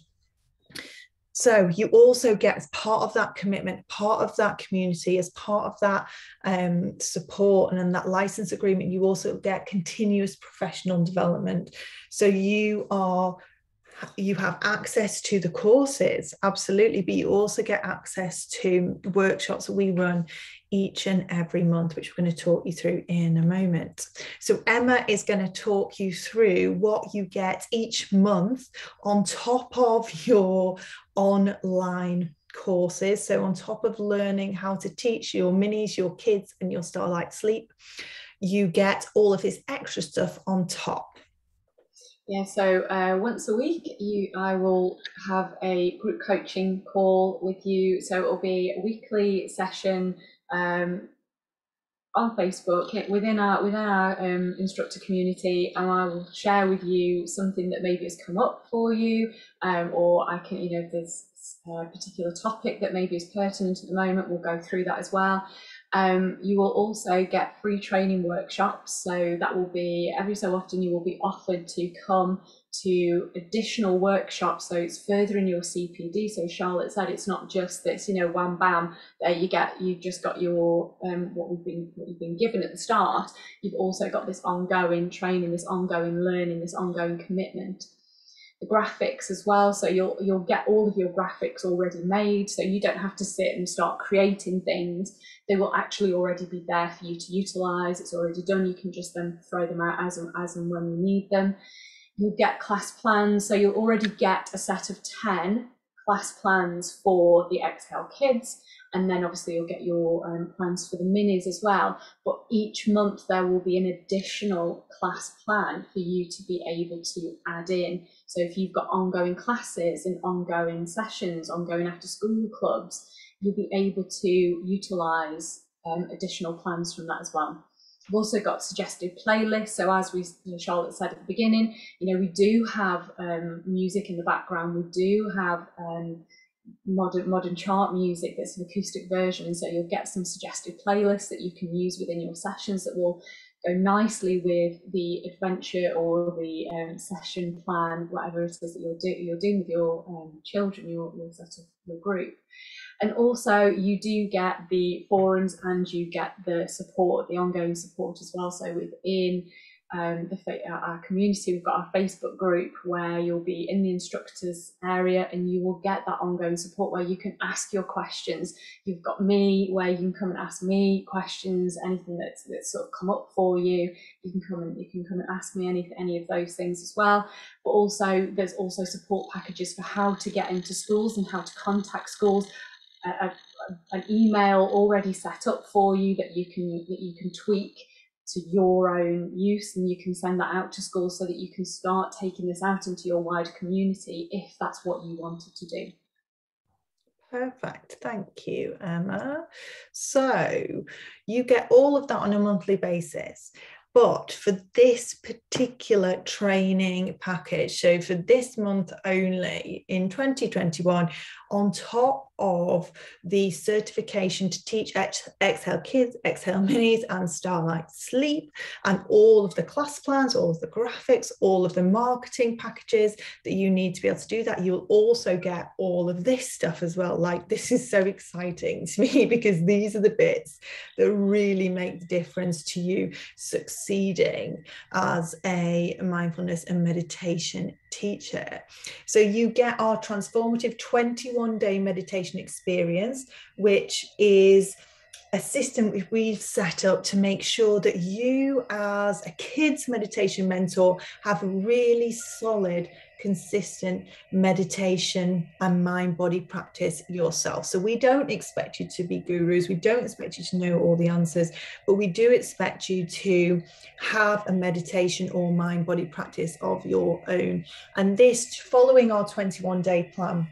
S1: So you also get, as part of that commitment, part of that community, as part of that support and then that license agreement, you also get continuous professional development. So you are You have access to the courses, absolutely, but you also get access to workshops that we run each and every month, which we're going to talk you through in a moment. So Emma is going to talk you through what you get each month on top of your online courses. So on top of learning how to teach your minis, your kids, and your Starlight Sleep, you get all of this extra stuff on top.
S2: Yeah, so once a week, I will have a group coaching call with you. So it'll be a weekly session on Facebook within our instructor community, and I will share with you something that maybe has come up for you, or I can, if there's a particular topic that maybe is pertinent at the moment, we'll go through that as well. You will also get free training workshops, so that will be every so often you will be offered to come to additional workshops, so it's further in your CPD. So Charlotte said it's not just this, wham bam, there you've just got your what you've been given at the start. You've also got this ongoing training, this ongoing learning, this ongoing commitment. The graphics as well, so you'll get all of your graphics already made, so you don't have to sit and start creating things. They will actually already be there for you to utilize. It's already done. You can just then throw them out as and when you need them. You'll get class plans, so you'll already get a set of 10 class plans for the Exhale Kids, and then obviously you'll get your plans for the minis as well. But each month there will be an additional class plan for you to be able to add in. So if you've got ongoing classes and ongoing sessions, ongoing after school clubs, you'll be able to utilize additional plans from that as well. We've also got suggested playlists. So as Charlotte said at the beginning, we do have music in the background. We do have modern chart music that's an acoustic version. So you'll get some suggested playlists that you can use within your sessions that will go nicely with the adventure or the session plan, whatever it is that you're doing with your children, your sort of your group. And also you do get the forums and you get the support, the ongoing support as well. So within our community, we've got our Facebook group where you'll be in the instructors area and you will get that ongoing support where you can ask your questions. You've got me where you can come and ask me questions, anything that's sort of come up for you. You can come and ask me any of those things as well. But also there's also support packages for how to get into schools and how to contact schools. An email already set up for you that you can tweak to your own use, and you can send that out to schools so that you can start taking this out into your wider community if that's what you wanted to do.
S1: Perfect, thank you, Emma. So you get all of that on a monthly basis. But for this particular training package, so for this month only in 2021, on top of the certification to teach Exhale Kids, Exhale Minis and Starlight Sleep, and all of the class plans, all of the graphics, all of the marketing packages that you need to be able to do that, you'll also get all of this stuff as well. Like, this is so exciting to me because these are the bits that really make the difference to you succeeding as a mindfulness and meditation teacher. So you get our transformative 21-day meditation experience, which is a system which we've set up to make sure that you as a kids meditation mentor have a really solid, consistent meditation and mind-body practice yourself. So we don't expect you to be gurus, we don't expect you to know all the answers, but we do expect you to have a meditation or mind-body practice of your own. And this, following our 21-day plan,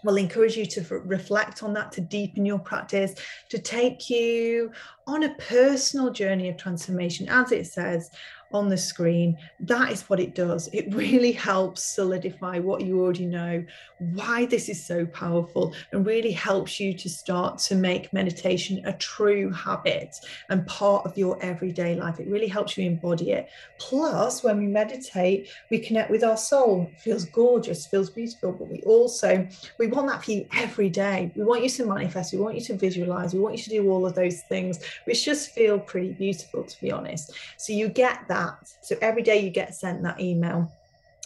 S1: will encourage you to reflect on that, to deepen your practice, to take you on a personal journey of transformation. As it says on the screen, that is what it does. It really helps solidify what you already know, why this is so powerful, and really helps you to start to make meditation a true habit and part of your everyday life. It really helps you embody it. Plus, when we meditate, we connect with our soul. It feels gorgeous, feels beautiful, but we want that for you every day. We want you to manifest, we want you to visualize, we want you to do all of those things, which just feel pretty beautiful, to be honest. So you get that. So every day you get sent that email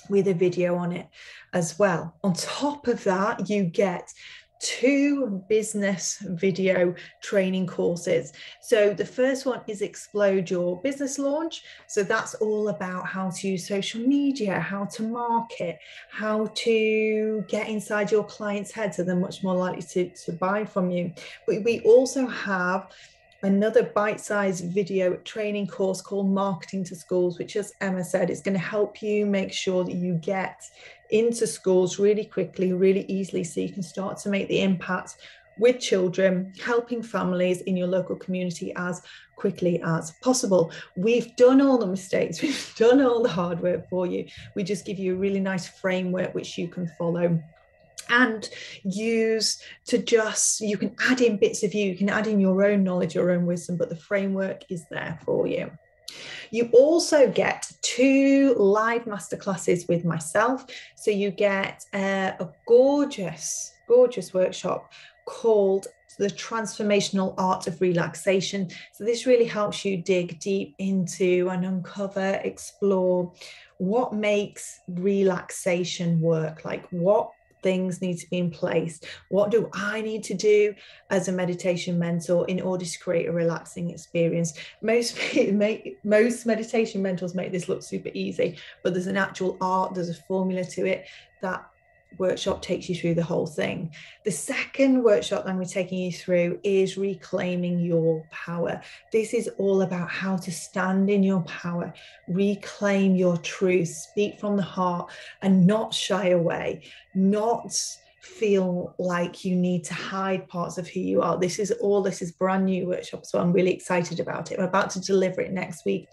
S1: with a video on it as well. On top of that, you get 2 business video training courses. So the first one is Explode Your Business Launch. So that's all about how to use social media, how to market, how to get inside your clients' heads so they're much more likely to buy from you. But we also have another bite-sized video training course called Marketing to Schools, which, as Emma said, is going to help you make sure that you get into schools really quickly, really easily, so you can start to make the impact with children, helping families in your local community as quickly as possible. We've done all the mistakes, we've done all the hard work for you. We just give you a really nice framework which you can follow and use to you can add in bits of you can add in your own knowledge, your own wisdom, but the framework is there for you. You also get 2 live masterclasses with myself. So you get a gorgeous workshop called The Transformational Art of Relaxation. So this really helps you dig deep into and uncover, explore what makes relaxation work, like what things need to be in place. What do I need to do as a meditation mentor in order to create a relaxing experience? Most meditation mentors make this look super easy, but there's an actual art, there's a formula to it. That workshop takes you through the whole thing. The second workshop that we're taking you through is Reclaiming Your Power. This is all about how to stand in your power, reclaim your truth, speak from the heart, and not shy away, not feel like you need to hide parts of who you are. This is brand new workshop, so I'm really excited about it. I'm about to deliver it next week.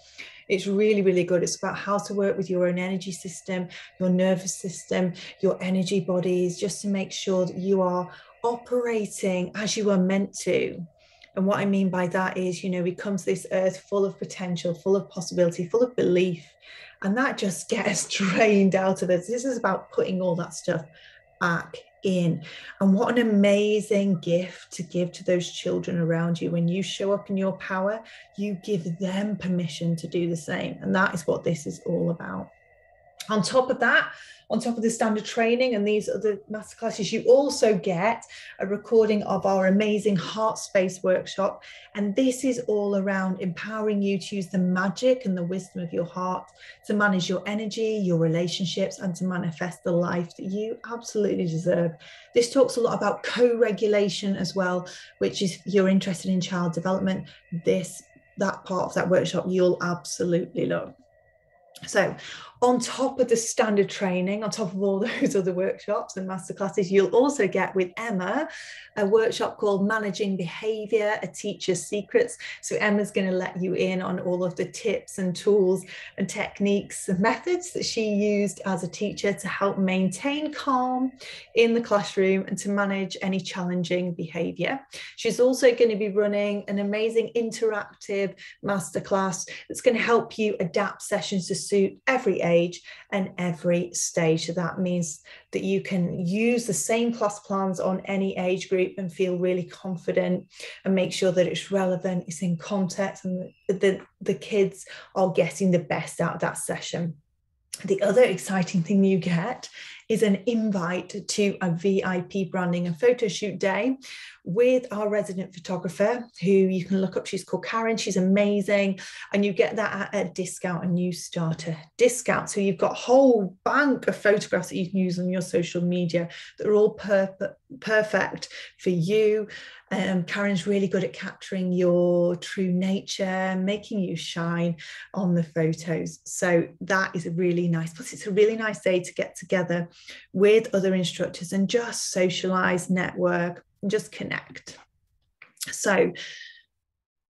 S1: It's really, really good. It's about how to work with your own energy system, your nervous system, your energy bodies, just to make sure that you are operating as you are meant to. And what I mean by that is, we come to this earth full of potential, full of possibility, full of belief, and that just gets drained out of us. This is about putting all that stuff back in. And what an amazing gift to give to those children around you. When you show up in your power, you give them permission to do the same. And that is what this is all about. On top of that, on top of the standard training and these other masterclasses, you also get a recording of our amazing Heart Space workshop. And this is all around empowering you to use the magic and the wisdom of your heart to manage your energy, your relationships, and to manifest the life that you absolutely deserve. This talks a lot about co-regulation as well, which is, if you're interested in child development, that part of that workshop you'll absolutely love. So on top of the standard training, on top of all those other workshops and masterclasses, you'll also get with Emma a workshop called Managing Behavior, A Teacher's Secrets. So Emma's going to let you in on all of the tips and tools and techniques and methods that she used as a teacher to help maintain calm in the classroom and to manage any challenging behavior. She's also going to be running an amazing interactive masterclass that's going to help you adapt sessions to suit every age and every stage. So that means that you can use the same class plans on any age group and feel really confident and make sure that it's relevant, it's in context, and the kids are getting the best out of that session. The other exciting thing you get is an invite to a VIP branding and photo shoot day with our resident photographer, who you can look up. She's called Karen. She's amazing. And you get that at a discount, a new starter discount. So you've got a whole bank of photographs that you can use on your social media that are all perfect for you. Karen's really good at capturing your true nature, making you shine on the photos. So that is a really nice, plus it's a really nice day to get together with other instructors and just socialize, network, and just connect. So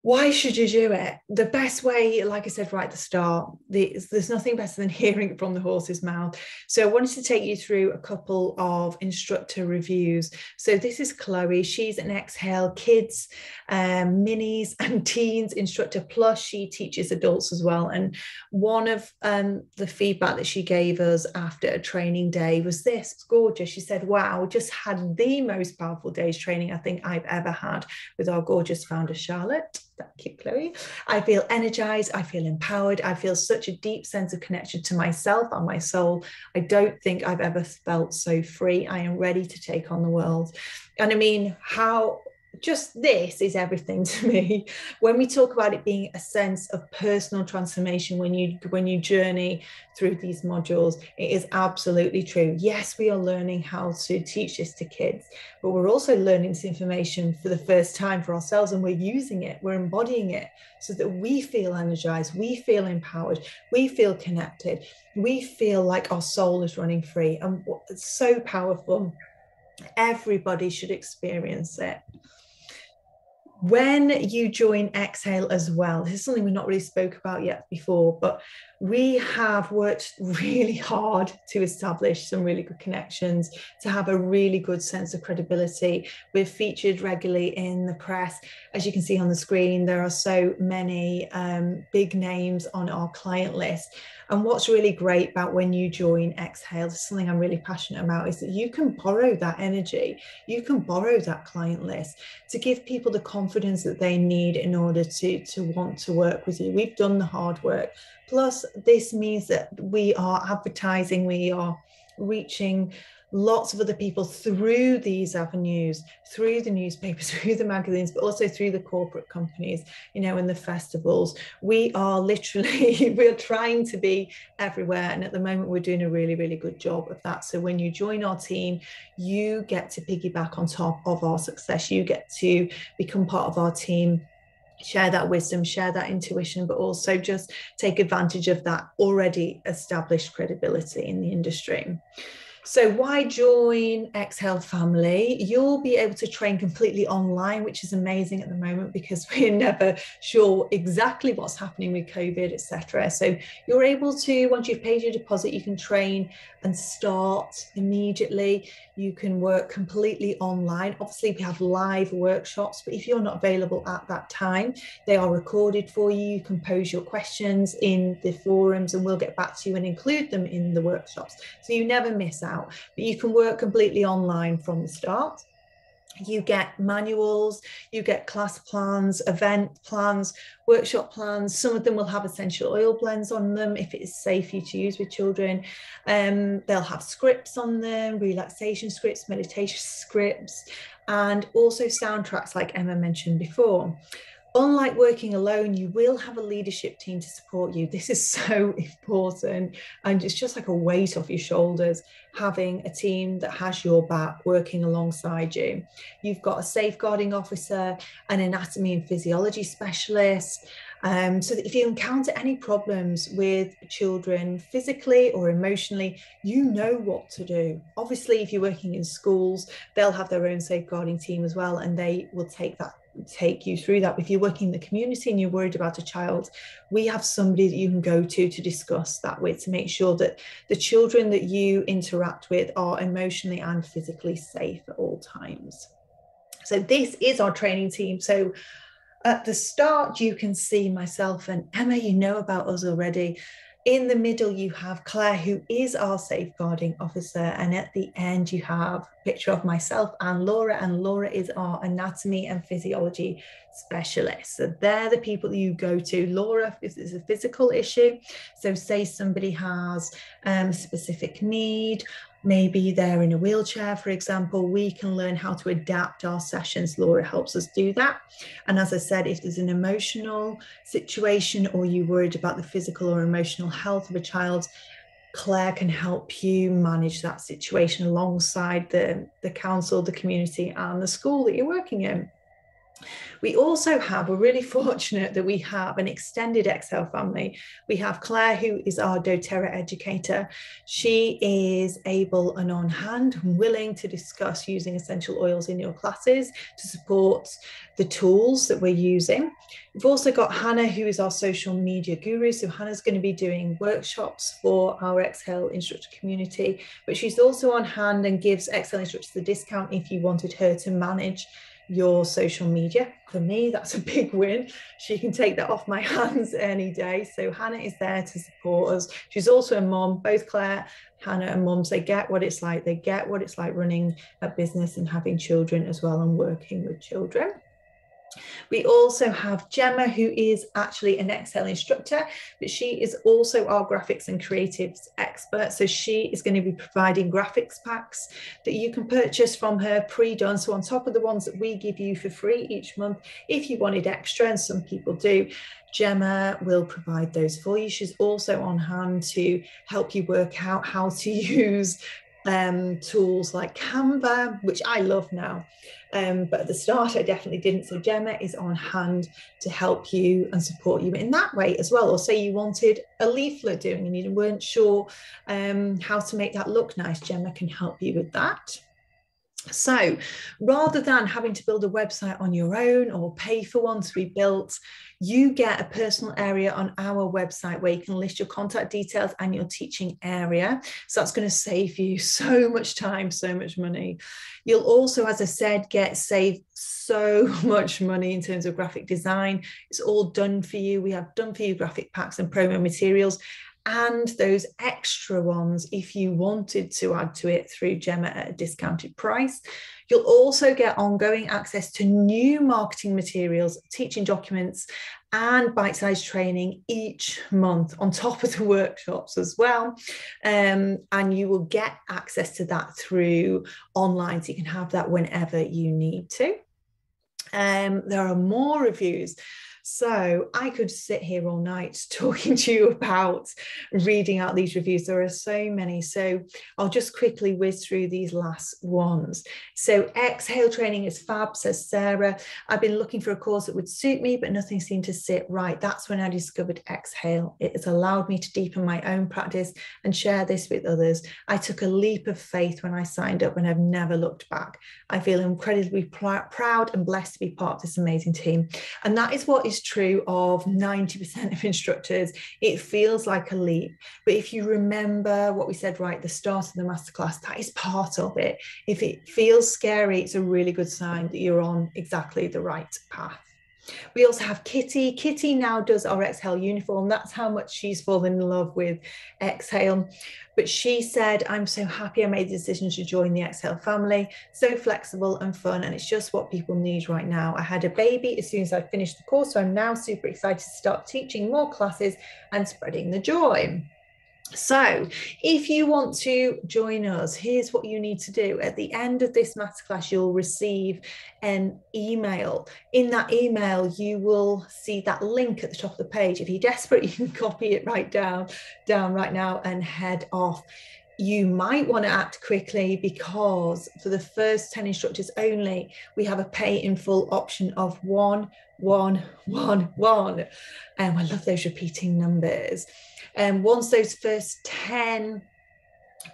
S1: why should you do it? The best way, like I said right at the start, there's nothing better than hearing it from the horse's mouth. So I wanted to take you through a couple of instructor reviews. So this is Chloe. She's an Exhale Kids, Minis and Teens instructor, plus she teaches adults as well. And one of the feedback that she gave us after a training day was this. It's gorgeous. She said, wow, just had the most powerful day's training I think I've ever had with our gorgeous founder, Charlotte. Thank you, Chloe. I feel energized. I feel empowered. I feel such a deep sense of connection to myself and my soul. I don't think I've ever felt so free. I am ready to take on the world. And I mean, how just this is everything to me. When we talk about it being a sense of personal transformation, when you journey through these modules, it is absolutely true. Yes, we are learning how to teach this to kids, but we're also learning this information for the first time for ourselves, and we're using it, we're embodying it so that we feel energized, we feel empowered, we feel connected, we feel like our soul is running free. And it's so powerful. Everybody should experience it. When you join Exhale as well, this is something we've not really spoke about yet before, but we have worked really hard to establish some really good connections, to have a really good sense of credibility. We're featured regularly in the press. As you can see on the screen, there are so many big names on our client list. And what's really great about when you join Exhale, this is something I'm really passionate about, is that you can borrow that energy. You can borrow that client list to give people the confidence that they need in order to want to work with you. We've done the hard work. Plus, this means that we are advertising, we are reaching lots of other people through these avenues, through the newspapers, through the magazines, but also through the corporate companies, you know, and the festivals. We are literally, we're trying to be everywhere. And at the moment, we're doing a really, really good job of that. So when you join our team, you get to piggyback on top of our success. You get to become part of our team, share that wisdom, share that intuition, but also just take advantage of that already established credibility in the industry. So why join Exhale family? You'll be able to train completely online, which is amazing at the moment because we're never sure exactly what's happening with COVID, etc. So you're able to, once you've paid your deposit, you can train and start immediately. You can work completely online. Obviously, we have live workshops, but if you're not available at that time, they are recorded for you. You can pose your questions in the forums and we'll get back to you and include them in the workshops. So you never miss out. But you can work completely online from the start. You get manuals, you get class plans, event plans, workshop plans. Some of them will have essential oil blends on them if it is safe for you to use with children. They'll have scripts on them, relaxation scripts, meditation scripts, and also soundtracks like Emma mentioned before. Unlike working alone, you will have a leadership team to support you. This is so important. And it's just like a weight off your shoulders, having a team that has your back working alongside you. You've got a safeguarding officer, an anatomy and physiology specialist, so that if you encounter any problems with children physically or emotionally, you know what to do. Obviously, if you're working in schools, they'll have their own safeguarding team as well, and they will take you through that. If you're working in the community and you're worried about a child, we have somebody that you can go to discuss that with, to make sure that the children that you interact with are emotionally and physically safe at all times. So this is our training team. So at the start, you can see myself and Emma, you know about us already. In the middle, you have Claire, who is our safeguarding officer. And at the end, you have a picture of myself and Laura is our anatomy and physiology specialist. So they're the people that you go to. Laura, if it's a physical issue, so say somebody has a specific need, maybe they're in a wheelchair, for example, we can learn how to adapt our sessions. Laura helps us do that. And as I said, if there's an emotional situation or you're worried about the physical or emotional health of a child, Claire can help you manage that situation alongside the council, the community, and the school that you're working in. We also have, we're really fortunate that we have an extended Exhale family. We have Claire, who is our doTERRA educator. She is able and on hand and willing to discuss using essential oils in your classes to support the tools that we're using. We've also got Hannah, who is our social media guru. So Hannah's going to be doing workshops for our Exhale instructor community, but she's also on hand and gives Exhale instructors a discount if you wanted her to manage your social media. For me, that's a big win. She can take that off my hands any day. So Hannah is there to support us. She's also a mom. Both Claire, Hannah and mums, they get what it's like. They get what it's like running a business and having children as well and working with children. We also have Gemma, who is actually an Excel instructor, but she is also our graphics and creatives expert. So she is going to be providing graphics packs that you can purchase from her pre-done. So on top of the ones that we give you for free each month, if you wanted extra, and some people do, Gemma will provide those for you. She's also on hand to help you work out how to use tools like Canva, which I love now. But at the start, I definitely didn't. So Gemma is on hand to help you and support you in that way as well. Or say you wanted a leaflet doing and you weren't sure how to make that look nice, Gemma can help you with that. So rather than having to build a website on your own or pay for one to be built, you get a personal area on our website where you can list your contact details and your teaching area. So that's going to save you so much time, so much money. You'll also, as I said, save so much money in terms of graphic design. It's all done for you. We have done for you graphic packs and promo materials, and those extra ones if you wanted to add to it through Gemma at a discounted price. You'll also get ongoing access to new marketing materials, teaching documents, and bite-sized training each month on top of the workshops as well. And you will get access to that through online, so you can have that whenever you need to. There are more reviews. So I could sit here all night talking to you about reading out these reviews. There are so many. So I'll just quickly whiz through these last ones. So Exhale training is fab, says Sarah. I've been looking for a course that would suit me, but nothing seemed to sit right. That's when I discovered Exhale. It has allowed me to deepen my own practice and share this with others. I took a leap of faith when I signed up and have never looked back. I feel incredibly proud and blessed to be part of this amazing team. And that is what is true of 90% of instructors. It feels like a leap, but if you remember what we said right at the start of the masterclass, that is part of it. If it feels scary, it's a really good sign that you're on exactly the right path. We also have Kitty. Kitty now does our Exhale uniform. That's how much she's fallen in love with Exhale. But she said, I'm so happy I made the decision to join the Exhale family. So flexible and fun, and it's just what people need right now. I had a baby as soon as I finished the course, so I'm now super excited to start teaching more classes and spreading the joy. So if you want to join us, here's what you need to do. At the end of this masterclass, you'll receive an email. In that email, you will see that link at the top of the page. If you're desperate, you can copy it right down right now and head off. You might want to act quickly because for the first 10 instructors only, we have a pay in full option of 111. I love those repeating numbers. And once those first 10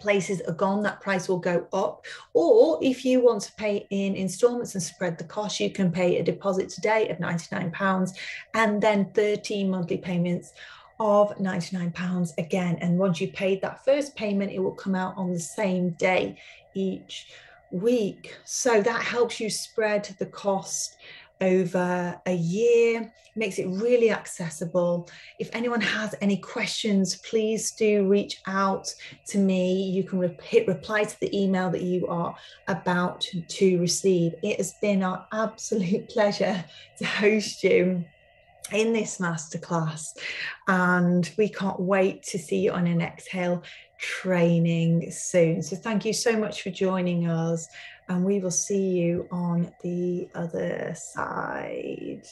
S1: places are gone, that price will go up. Or if you want to pay in installments and spread the cost, you can pay a deposit today of £99 and then 13 monthly payments of £99 again. And once you paid that first payment, it will come out on the same day each week. So that helps you spread the cost over a year, makes it really accessible. If anyone has any questions, please do reach out to me. You can hit reply to the email that you are about to receive. It has been our absolute pleasure to host you in this masterclass, and we can't wait to see you on an Exhale training soon. So thank you so much for joining us, and we will see you on the other side.